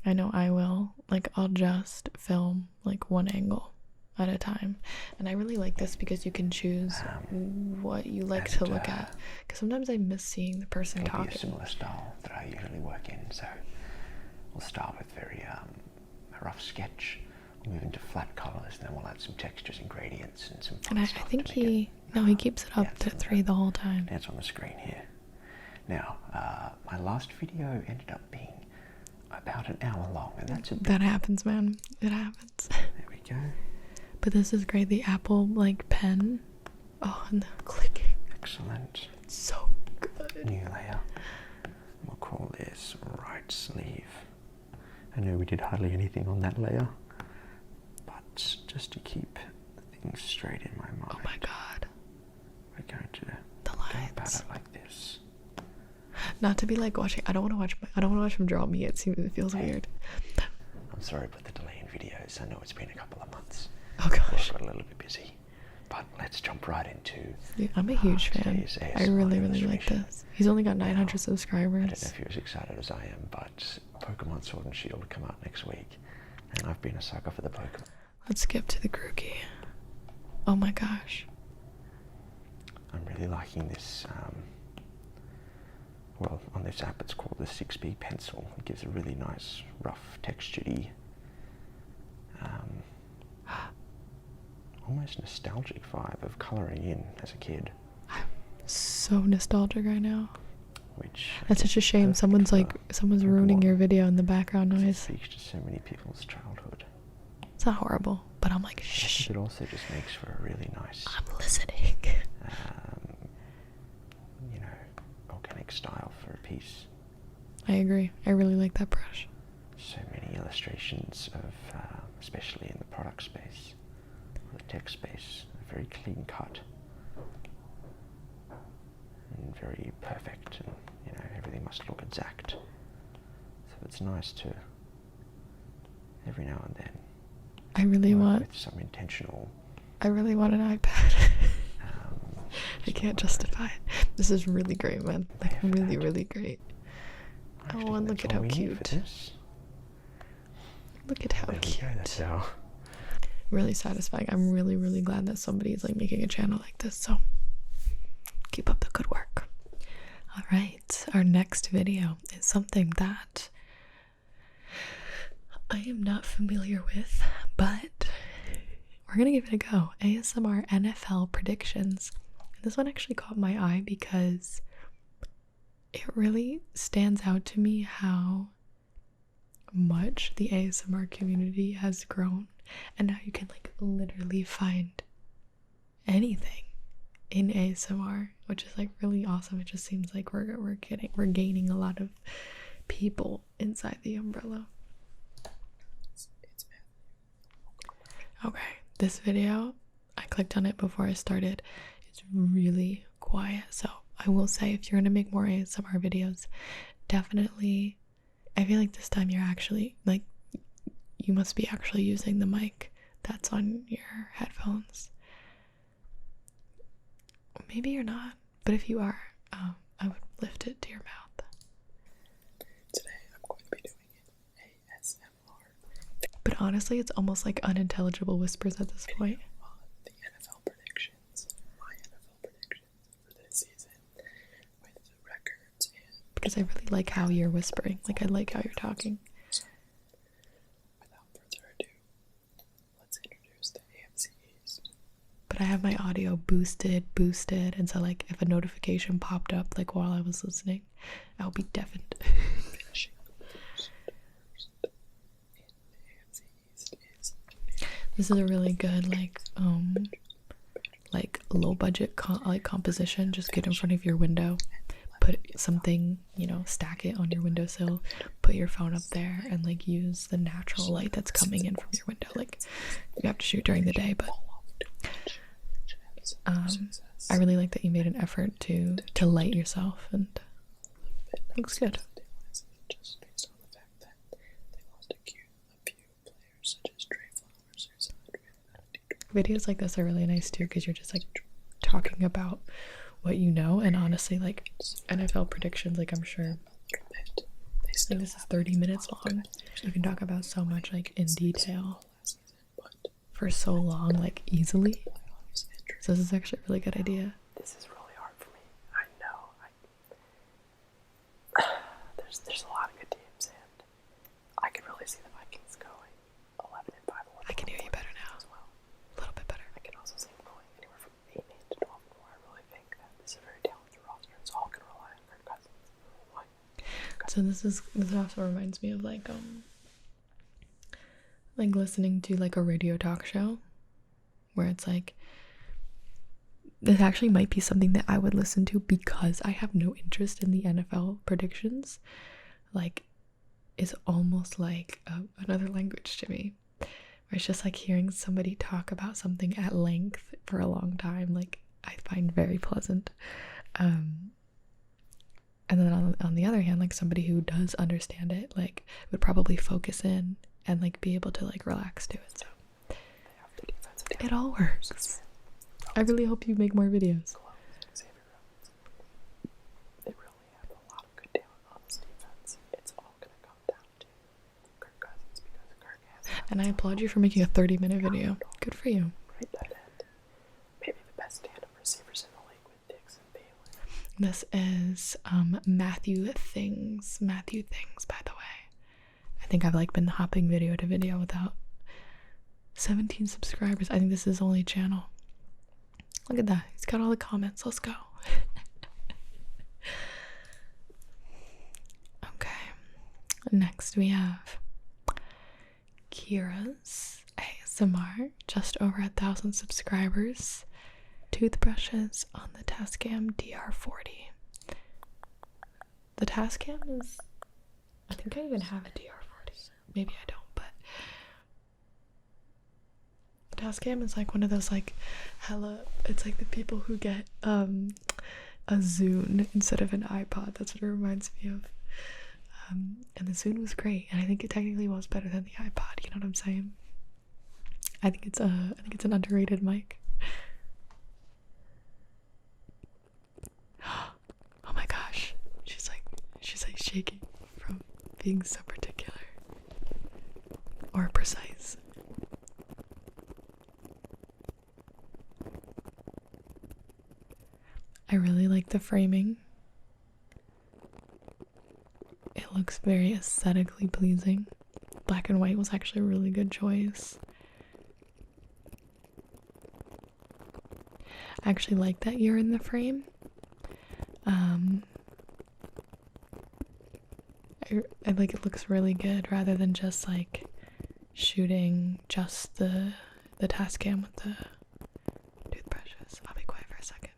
Speaker 1: I know I will, like, I'll just film like one angle at a time. And I really like this because you can choose what you like to look at. Because sometimes I miss seeing the person
Speaker 7: It'll be a
Speaker 1: talking.
Speaker 7: similar style that I usually work in. So we'll start with very a rough sketch. We'll move into flat colors, and then we'll add some textures and gradients and some fun
Speaker 1: And I
Speaker 7: stuff
Speaker 1: think
Speaker 7: to make
Speaker 1: he keeps it up
Speaker 7: yeah,
Speaker 1: to
Speaker 7: so
Speaker 1: 3 the whole time.
Speaker 7: That's on the screen here. Now, my last video ended up being about an hour long, and that's a bit.
Speaker 1: That happens, man. It happens.
Speaker 7: There we go.
Speaker 1: But this is great. The Apple like pen. Oh, and the clicking.
Speaker 7: Excellent.
Speaker 1: It's so good.
Speaker 7: New layer. We'll call this right sleeve. I know we did hardly anything on that layer, but just to keep things straight in my mind.
Speaker 1: Oh my god.
Speaker 7: We're going to
Speaker 1: The
Speaker 7: go about
Speaker 1: lines.
Speaker 7: it like this.
Speaker 1: Not to be like watching. I don't want to watch him draw me. It feels weird.
Speaker 7: I'm sorry about the delay in videos. I know it's been a couple of months.
Speaker 1: Oh gosh.
Speaker 7: I got a little bit busy. But let's jump right into.
Speaker 1: Yeah, I'm a huge fan.
Speaker 7: today's
Speaker 1: I
Speaker 7: ASMR
Speaker 1: really like
Speaker 7: illustration.
Speaker 1: this. He's only got 900
Speaker 7: I don't know
Speaker 1: subscribers.
Speaker 7: if you're as excited as I am, but Pokemon Sword and Shield come out next week, and I've been a sucker for the Pokemon.
Speaker 1: Let's skip to the Grookey. Oh my gosh.
Speaker 7: I'm really liking this. Well, on this app it's called the 6B pencil. It gives a really nice, rough, textured-y, almost nostalgic vibe of colouring in as a kid.
Speaker 1: So nostalgic right now.
Speaker 7: Which
Speaker 1: That's such a shame. Someone's ruining your video in the background
Speaker 7: It
Speaker 1: noise.
Speaker 7: speaks to so many people's childhood.
Speaker 1: It's not horrible, but I'm like,
Speaker 7: I
Speaker 1: shh.
Speaker 7: think it also just makes for a really nice,
Speaker 1: I'm listening.
Speaker 7: you know, organic style for a piece.
Speaker 1: I agree. I really like that brush.
Speaker 7: So many illustrations of, especially in the product space, or the text space, are very clean cut and very perfect, and you know, everything must look exact. So it's nice to every now and then
Speaker 1: I really
Speaker 7: work
Speaker 1: want
Speaker 7: with some intentional.
Speaker 1: an iPad.
Speaker 7: Um,
Speaker 1: I can't justify it. This is really great, man. Like,
Speaker 7: Way of
Speaker 1: really,
Speaker 7: that.
Speaker 1: really great.
Speaker 7: Actually,
Speaker 1: Oh, and look
Speaker 7: that's
Speaker 1: at
Speaker 7: all
Speaker 1: how
Speaker 7: we need for
Speaker 1: cute.
Speaker 7: this.
Speaker 1: Look at how
Speaker 7: There we
Speaker 1: cute.
Speaker 7: go, that's our
Speaker 1: Really satisfying. I'm really, really glad that somebody's like making a channel like this. So keep up the good work. All right, our next video is something that I am not familiar with, but we're gonna give it a go. ASMR NFL predictions. This one actually caught my eye because it really stands out to me how much the ASMR community has grown, and now you can like literally find anything in ASMR, which is like really awesome. It just seems like we're gaining a lot of people inside the umbrella. Okay, this video, I clicked on it before I started. It's really quiet, so I will say if you're gonna make more ASMR videos, definitely, I feel like this time you're actually like, you must be actually using the mic that's on your headphones. Maybe you're not, but if you are, I would lift it to your mouth.
Speaker 8: Today I'm going to be doing an ASMR.
Speaker 1: But honestly, it's almost like unintelligible whispers at this point.
Speaker 8: The NFL predictions, my NFL predictions for this season, with the records and.
Speaker 1: Because I really like how you're whispering. Like, I like how you're talking.
Speaker 8: So, without further ado, let's introduce the AFC East.
Speaker 1: But I have my audio boosted, and so like if a notification popped up like while I was listening, I would be deafened.
Speaker 8: Finishing first in the AFC East is.
Speaker 1: This is a really good like low budget composition. Just get in front of your window, put something, you know, stack it on your windowsill, put your phone up there, and like use the natural light that's coming in from your window. Like, you have to shoot during the day, but I really like that you made an effort to light yourself, and it looks good.
Speaker 8: Just based on the fact that they lost a few players such as Trey Flowers, who's
Speaker 1: Videos like this are really nice too, because you're just like talking about what you know, and honestly, like NFL predictions, like I'm sure like this is 30 minutes long. You can talk about so much like in detail for so long, like easily. So this is actually a really good idea.
Speaker 8: This is really hard for me. I know. There's a lot of good teams, and I can really see the Vikings going 11-5.
Speaker 1: I can hear you better now.
Speaker 8: As well.
Speaker 1: A little bit better.
Speaker 8: I can also see them going anywhere from 8-8 to 12-4. I really think that this is a very talented roster. It's all going to rely on Kirk Cousins.
Speaker 1: So this also reminds me of like listening to like a radio talk show where it's like, this actually might be something that I would listen to because I have no interest in the NFL predictions. Like, it's almost like another language to me, where it's just like hearing somebody talk about something at length for a long time, like I find very pleasant. And then on the other hand, like somebody who does understand it, like would probably focus in and like be able to like relax to it. So it all works. I really hope you make more videos.
Speaker 8: They really have a lot of good talent on this defense. It's all going to come down to Kirk Cousins, because Kirk has.
Speaker 1: And I applaud you for making a 30-minute video. Good for you.
Speaker 8: Right tight end. Maybe the best tandem receivers in the league with Diggs and Bailey.
Speaker 1: This is MatthewThings. MatthewThings, by the way. I think I've like been hopping video to video without 17 subscribers. I think this is his only channel. Look at that. He's got all the comments. Let's go. Okay. Next we have Kira's ASMR. Just over 1,000 subscribers. Toothbrushes on the Tascam DR40. The Tascam is... I think I even have a DR40. Maybe I don't, but... Tascam is like one of those like it's like the people who get a Zune instead of an iPod. That's what it reminds me of. And the Zune was great, and I think it technically was better than the iPod, you know what I'm saying? I think it's an underrated mic. Oh my gosh. She's like shaking from being so particular or precise. I really like the framing. It looks very aesthetically pleasing. Black and white was actually a really good choice. I actually like that you're in the frame. I like it looks really good rather than just like shooting just the Tascam with the toothbrushes. I'll be quiet for a second.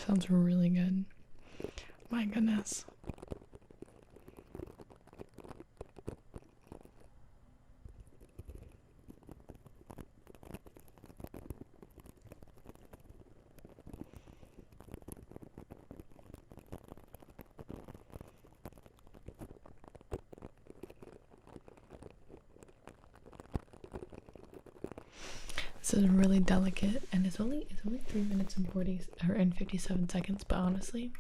Speaker 1: Sounds really good. My goodness. This is really delicate, and it's only 3 minutes and 57 seconds, but honestly,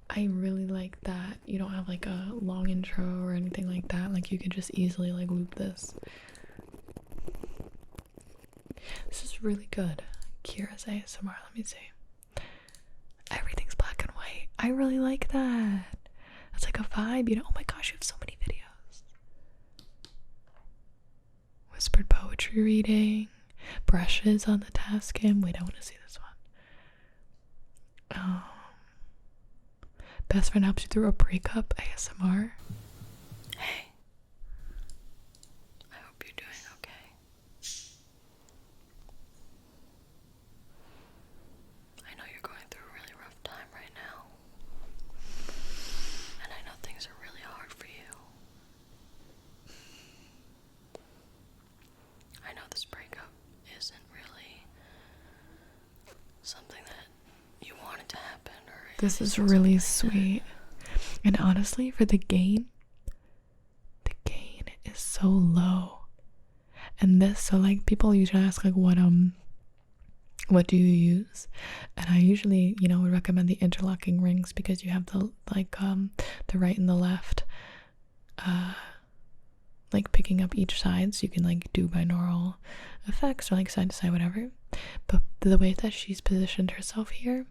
Speaker 1: I really like that you don't have like a long intro or anything like that. Like, you can just easily like loop this. This is really good. Kira's ASMR, let me see. Everything's black and white. I really like that. That's like a vibe, you know. Oh my gosh, you have so many videos. Whispered poetry reading, brushes on the task cam. Wait, I want to see this one. Best friend helps you through a breakup ASMR.
Speaker 3: Hey, I hope you're doing okay. I know you're going through a really rough time right now, and I know things are really hard for you. I know this breakup isn't really something that you wanted to happen.
Speaker 1: This is really sweet. And honestly, for the gain is so low. And this, so like people usually ask like what do you use? And I usually, you know, would recommend the interlocking rings because you have the like the right and the left like picking up each side, so you can like do binaural effects or like side to side, whatever. But the way that she's positioned herself here,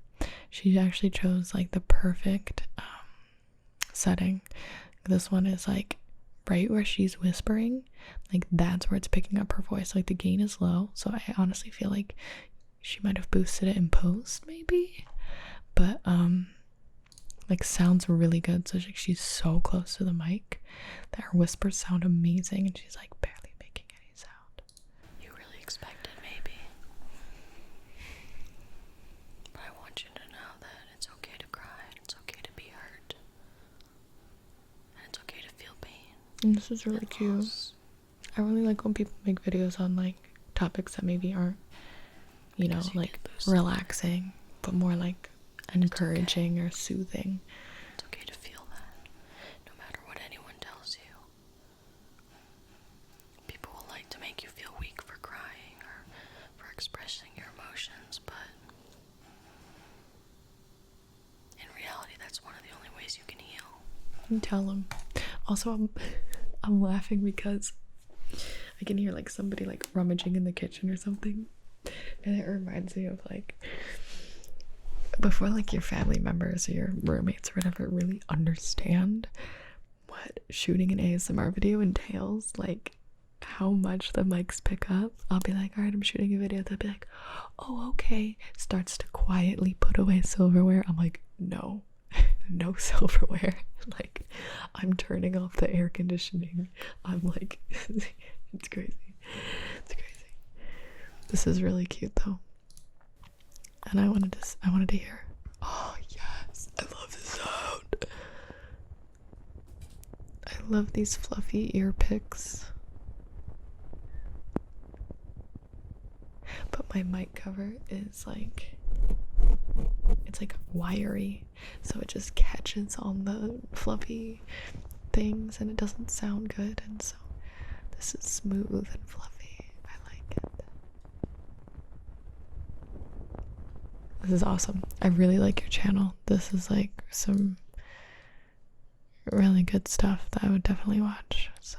Speaker 1: she actually chose like the perfect setting. This one is like right where she's whispering, like that's where it's picking up her voice. Like the gain is low, so I honestly feel like she might have boosted it in post maybe, but like sounds really good. So she's so close to the mic that her whispers sound amazing, and she's like barely making any sound.
Speaker 3: You really expected maybe, but I want you to know that it's okay to cry, and it's okay to be hurt, and it's okay to feel pain.
Speaker 1: And this is really cute. I really like when people make videos on like topics that maybe aren't, you know, like relaxing, but more like encouraging or soothing.
Speaker 3: It's okay to feel that, no matter what anyone tells you. People will like to make you feel weak for crying or for expressing your emotions, but in reality, that's one of the only ways you can heal.
Speaker 1: You tell them. Also, I'm laughing because I can hear like somebody like rummaging in the kitchen or something, and it reminds me of like before like your family members or your roommates or whatever really understand what shooting an ASMR video entails, like how much the mics pick up. I'll be like, all right, I'm shooting a video. They'll be like, oh, okay. Starts to quietly put away silverware. I'm like, no, no silverware. Like, I'm turning off the air conditioning. I'm like, it's crazy. It's crazy. This is really cute though. And I wanted to hear. Oh yes, I love this sound. I love these fluffy ear picks. But my mic cover is like, it's like wiry, so it just catches on the fluffy things and it doesn't sound good, and so this is smooth and fluffy. I like it. This is awesome. I really like your channel. This is like some really good stuff that I would definitely watch. So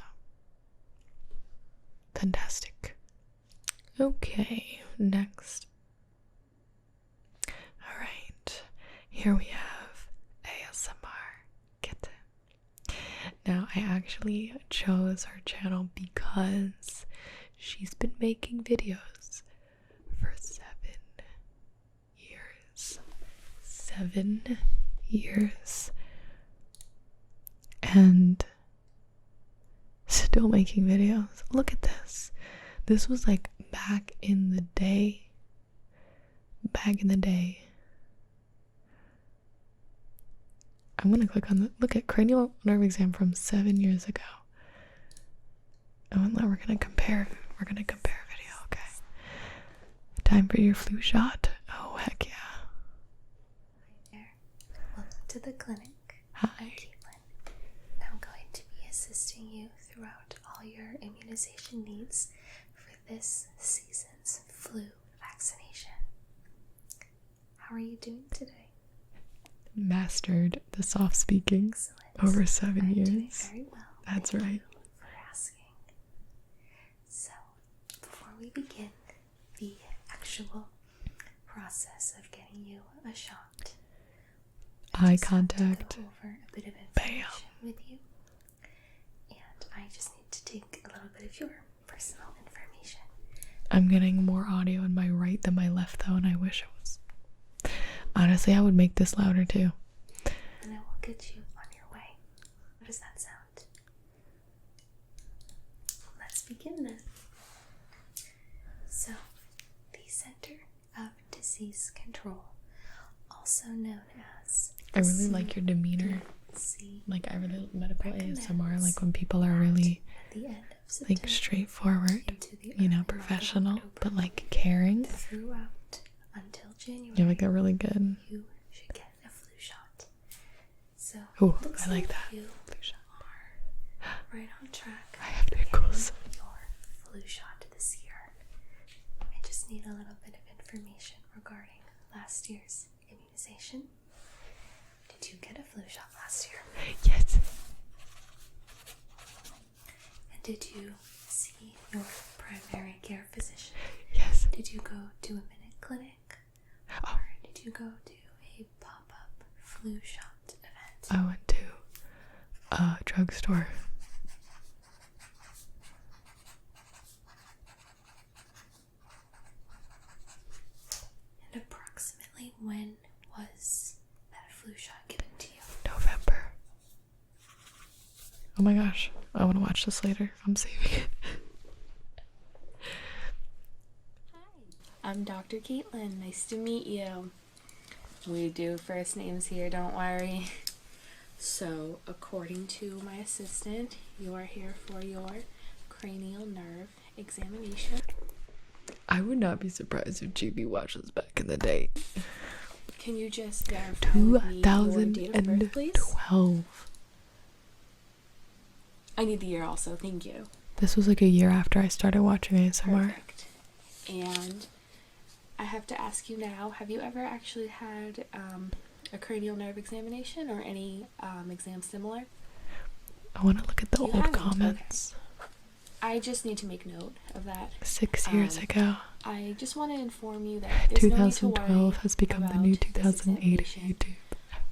Speaker 1: fantastic. Okay, next. Alright, here we have ASMRKitten. Now, I actually chose her channel because she's been making videos for 7 years. 7 years. And still making videos. Look at this. This was like back in the day. I'm gonna click on the look at cranial nerve exam from 7 years ago. Oh, and now we're gonna compare. We're gonna compare video. Okay. Time for your flu shot. Oh heck yeah.
Speaker 5: Hi there. Welcome to the clinic.
Speaker 1: Hi.
Speaker 5: I'm Caitlin. I'm going to be assisting you throughout all your immunization needs for this season's flu vaccination. How are you doing today?
Speaker 1: Mastered the soft speaking
Speaker 5: Excellent.
Speaker 1: over 7
Speaker 5: I'm doing
Speaker 1: years.
Speaker 5: very well.
Speaker 1: That's
Speaker 5: Thank
Speaker 1: right.
Speaker 5: you for asking. So, before we begin the actual process of getting you a shot,
Speaker 1: Eye
Speaker 5: just have to
Speaker 1: contact.
Speaker 5: go over a bit of
Speaker 1: Bam.
Speaker 5: information with you, and I just need to take a little bit of your personal information.
Speaker 1: I'm getting more audio in my right than my left though, and I wish it was. Honestly, I would make this louder too.
Speaker 5: And I will get you on your way. How does that sound? Let's begin then. So, the Center of Disease Control, also known as
Speaker 1: I really like your demeanor.
Speaker 5: CDC,
Speaker 1: Like I really medical
Speaker 5: recommends
Speaker 1: ASMR, like when people are really
Speaker 5: at the end of
Speaker 1: like
Speaker 5: September
Speaker 1: straightforward,
Speaker 5: into the
Speaker 1: you know,
Speaker 5: early month of
Speaker 1: professional,
Speaker 5: October,
Speaker 1: but like caring.
Speaker 5: throughout until January,
Speaker 1: You like that really good.
Speaker 5: you should get a flu shot. So,
Speaker 1: Ooh,
Speaker 5: looks
Speaker 1: I like that.
Speaker 5: You
Speaker 1: Flu shot.
Speaker 5: are right on track.
Speaker 1: I have
Speaker 5: for getting
Speaker 1: nipples.
Speaker 5: your flu shot this year. I just need a little bit of information regarding last year's immunization. Did you get a flu shot last year?
Speaker 1: Yes.
Speaker 5: And did you see your primary care physician?
Speaker 1: Yes.
Speaker 5: Did you go to a minute clinic?
Speaker 1: Oh.
Speaker 5: Or did you go to a pop-up flu shot event?
Speaker 1: I went to a drugstore.
Speaker 5: And approximately when was that flu shot given to you?
Speaker 1: November. Oh my gosh. I want to watch this later. I'm saving it.
Speaker 9: I'm Dr. Caitlin. Nice to meet you. We do first names here, don't worry. So, according to my assistant, you are here for your cranial nerve examination.
Speaker 1: I would not be surprised if Gibi watches back in the day.
Speaker 9: Can you just verify with me your date of birth, please?
Speaker 1: 2012.
Speaker 9: I need the year also, thank you.
Speaker 1: This was like a year after I started watching ASMR.
Speaker 9: Perfect. And I have to ask you now, have you ever actually had a cranial nerve examination or any exam similar?
Speaker 1: I want to look at the
Speaker 9: You
Speaker 1: old
Speaker 9: haven't?
Speaker 1: comments.
Speaker 9: I just need to make note of that.
Speaker 1: 6 years ago.
Speaker 9: I just want to inform you that there's no need to worry
Speaker 1: 2012 has become the new
Speaker 9: about this
Speaker 1: 2008 of
Speaker 9: examination.
Speaker 1: YouTube.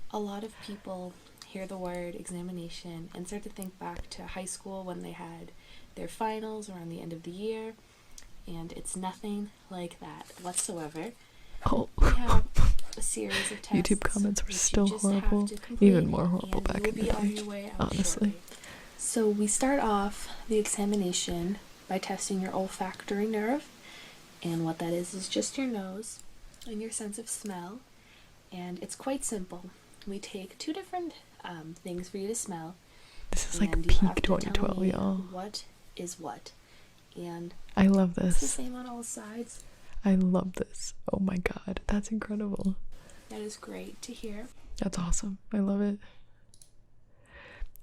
Speaker 9: A lot of people hear the word examination and start to think back to high school when they had their finals around the end of the year, and it's nothing like that whatsoever.
Speaker 1: Oh.
Speaker 9: We have a series of tests.
Speaker 1: YouTube comments were
Speaker 9: which you
Speaker 1: still
Speaker 9: just have
Speaker 1: horrible.
Speaker 9: to complete,
Speaker 1: Even more horrible
Speaker 9: and
Speaker 1: back
Speaker 9: you
Speaker 1: in
Speaker 9: will
Speaker 1: the
Speaker 9: be on
Speaker 1: day.
Speaker 9: your way out
Speaker 1: Honestly.
Speaker 9: shortly. So we start off the examination by testing your olfactory nerve, and what that is just your nose and your sense of smell, and it's quite simple. We take two different things for you to smell.
Speaker 1: This is like
Speaker 9: and you have
Speaker 1: peak
Speaker 9: to tell
Speaker 1: 2012,
Speaker 9: me
Speaker 1: y'all.
Speaker 9: what is what, and
Speaker 1: I love
Speaker 9: it's the
Speaker 1: this.
Speaker 9: same on all sides.
Speaker 1: I love this. Oh my god, that's incredible.
Speaker 9: That is great to hear.
Speaker 1: That's awesome. I love it.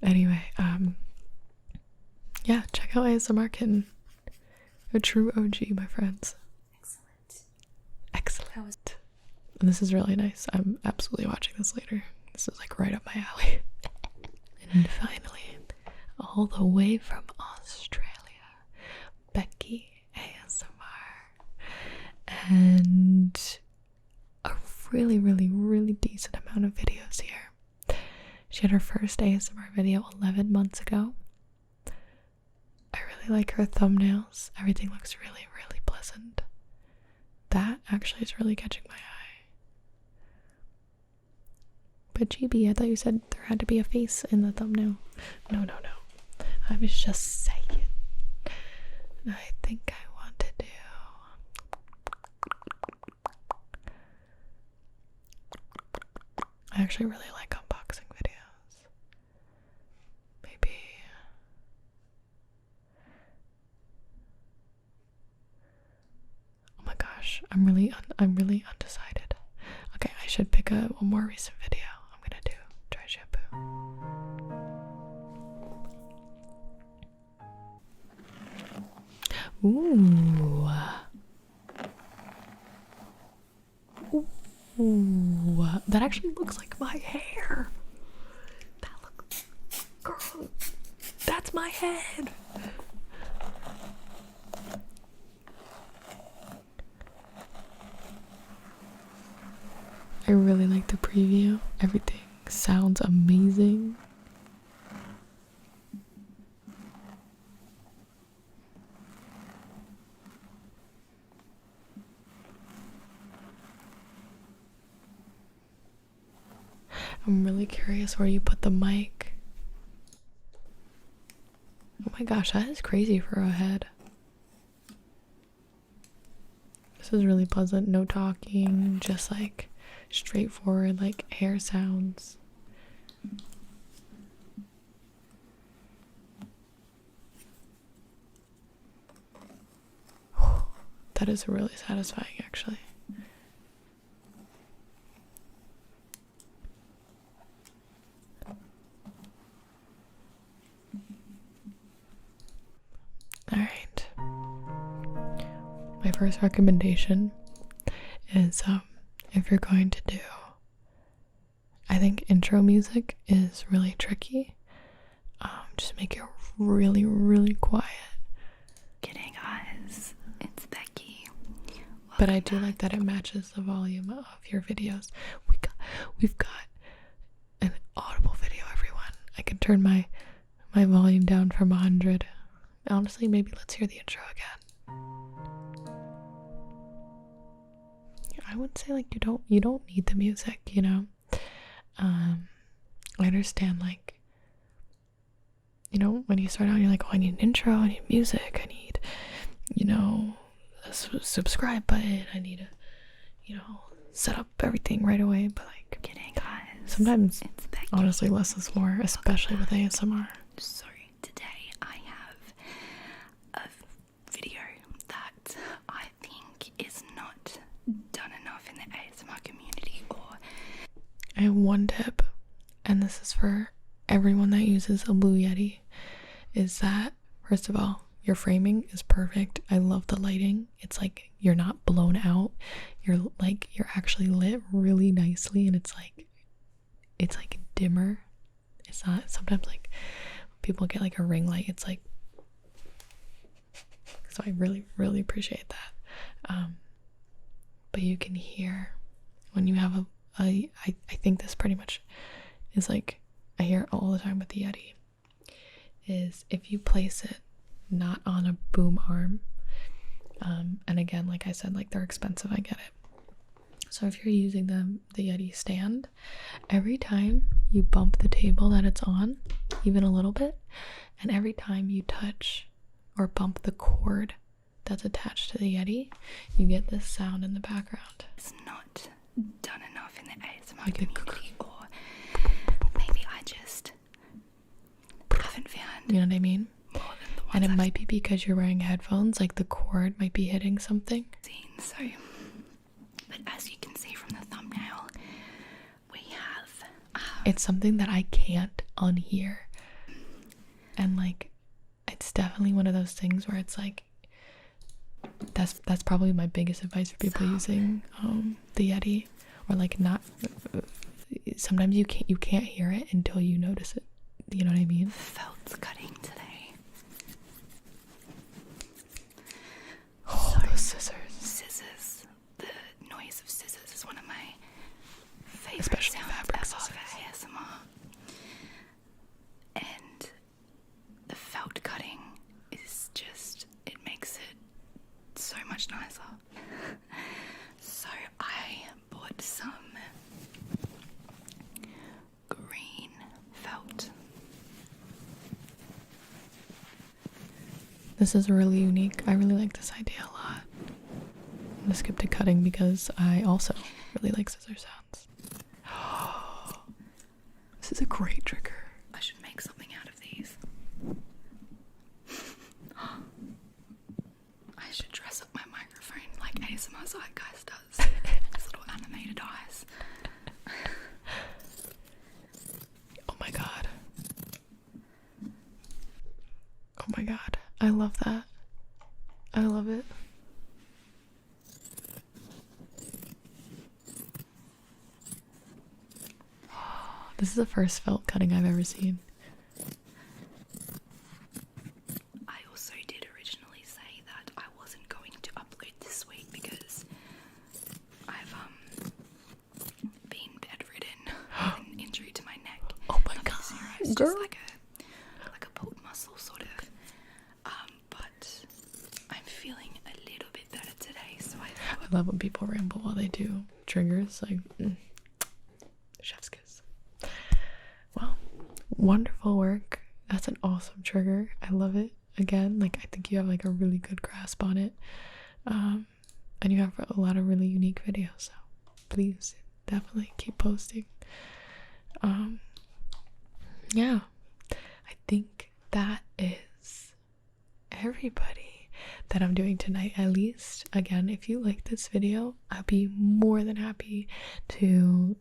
Speaker 1: Anyway, yeah, check out ASMRKitten. A true OG, my friends.
Speaker 5: Excellent.
Speaker 1: Excellent.
Speaker 5: How was
Speaker 1: And this is really nice. I'm absolutely watching this later. This is like right up my alley. And finally, all the way from Australia, Becki ASMR. And a really decent amount of videos here. She had her first ASMR video 11 months ago. I really like her thumbnails. Everything looks really pleasant. That actually is really catching my eye. But Gibi, I thought you said there had to be a face in the thumbnail. No. I was just saying. I think I want to do... I actually really like unboxing videos. I'm really undecided. Okay, I should pick a more recent video. I'm gonna do dry shampoo. Ooh. Ooh. That actually looks like my hair. That looks, girl, that's my head. I really like the preview. Everything sounds amazing. I'm really curious where you put the mic. Oh my gosh, that is crazy for a head. This is really pleasant. No talking, just like straightforward, like hair sounds. That is really satisfying, actually. Alright. My first recommendation is if you're going to do, I think intro music is really tricky. Just make it really, really quiet.
Speaker 3: G'day guys, it's Becki.
Speaker 1: But I do like that it matches the volume of your videos. We've got an audible video, everyone. I can turn my volume down from 100. Honestly, maybe let's hear the intro again. I would say like you don't need the music, you know. I understand, like, you know, when you start out, you're like, oh, I need an intro, I need music, I need, you know, a subscribe button, I need to, you know, set up everything right away. But like,
Speaker 3: G'day guys,
Speaker 1: sometimes
Speaker 3: it's Becki.
Speaker 1: honestly less is more, especially with ASMR.
Speaker 3: So today I have a video that I think is not done enough in the ASMR community. Or
Speaker 1: I have one tip, and this is for everyone that uses a Blue Yeti, is that, first of all, your framing is perfect. I love the lighting. It's like you're not blown out. You're actually lit really nicely, and it's like dimmer. It's not, sometimes like people get like a ring light, it's like, so I really, really appreciate that. But you can hear when you have I think this pretty much is like, I hear it all the time with the Yeti, is if you place it not on a boom arm, and again, like I said, like they're expensive, I get it. So if you're using the Yeti stand, every time you bump the table that it's on, even a little bit, and every time you touch or bump the cord that's attached to the Yeti, you get this sound in the background.
Speaker 3: it's not done enough in the ASMR community, or maybe I just haven't found,
Speaker 1: You know what I mean?
Speaker 3: more than the ones
Speaker 1: And it
Speaker 3: I've
Speaker 1: might be because you're wearing headphones, like the cord might be hitting something.
Speaker 3: seen. So, but as you can see from the thumbnail, we have
Speaker 1: It's something that I can't unhear. And like, it's definitely one of those things where it's like, that's probably my biggest advice for people using the Yeti, or like not, sometimes you can't hear it until you notice it. You know what I mean?
Speaker 3: felt cutting today.
Speaker 1: Oh, those scissors.
Speaker 3: Scissors. The noise of scissors is one of my favorite
Speaker 1: Especially
Speaker 3: sounds
Speaker 1: fabric
Speaker 3: ever
Speaker 1: scissors.
Speaker 3: for ASMR. And the felt cutting is just, it makes it so much nicer. So I bought some green felt.
Speaker 1: This is really unique. I really like this idea a lot. I'm gonna skip to cutting because I also really like scissor sounds. This is a great trigger.
Speaker 3: I should make something out of these. I should dress up my microphone like ASMR Zeitgeist does.
Speaker 1: my god, I love that. I love it. This is the first felt cutting I've ever seen.
Speaker 10: I also did originally say that I wasn't going to upload this week because I've been bedridden with an injury to my neck.
Speaker 1: Oh my god,
Speaker 10: serious,
Speaker 1: girl.
Speaker 10: just like a pulled muscle sort of. But I'm feeling a little bit better today, so I
Speaker 1: love when people ramble while they do triggers. Like, chef's kiss. Well, wonderful work. That's an awesome trigger. I love it. Again, like, I think you have like a really good grasp on it. And you have a lot of really unique videos, so please definitely keep posting. Yeah, I think that is everybody that I'm doing tonight. At least, again, if you like this video, I'll be more than happy to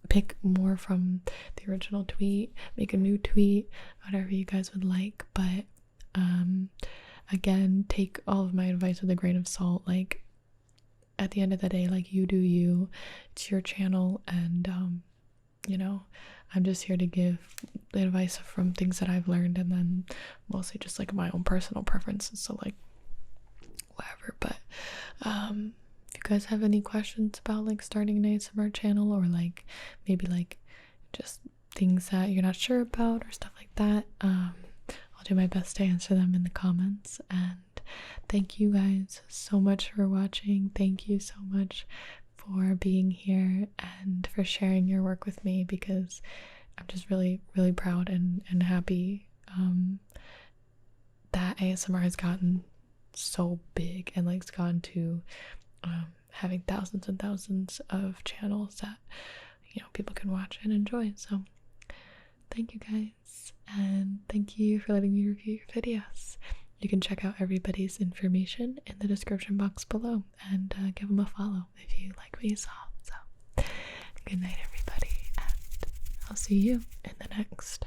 Speaker 1: pick more from the original tweet, make a new tweet, whatever you guys would like. But again, take all of my advice with a grain of salt. Like, at the end of the day, like, you do you. It's your channel, and you know, I'm just here to give the advice from things that I've learned, and then mostly just like my own personal preferences, so like whatever. But if you guys have any questions about like starting an ASMR channel, or like maybe like just things that you're not sure about or stuff like that, I'll do my best to answer them in the comments. And thank you guys so much for watching. Thank you so much for being here and for sharing your work with me, because I'm just really, really proud and happy that ASMR has gotten so big, and like it's gotten to having thousands and thousands of channels that, you know, people can watch and enjoy. So thank you guys, and thank you for letting me review your videos. You can check out everybody's information in the description box below, and give them a follow if you like what you saw. So good night, everybody, and I'll see you in the next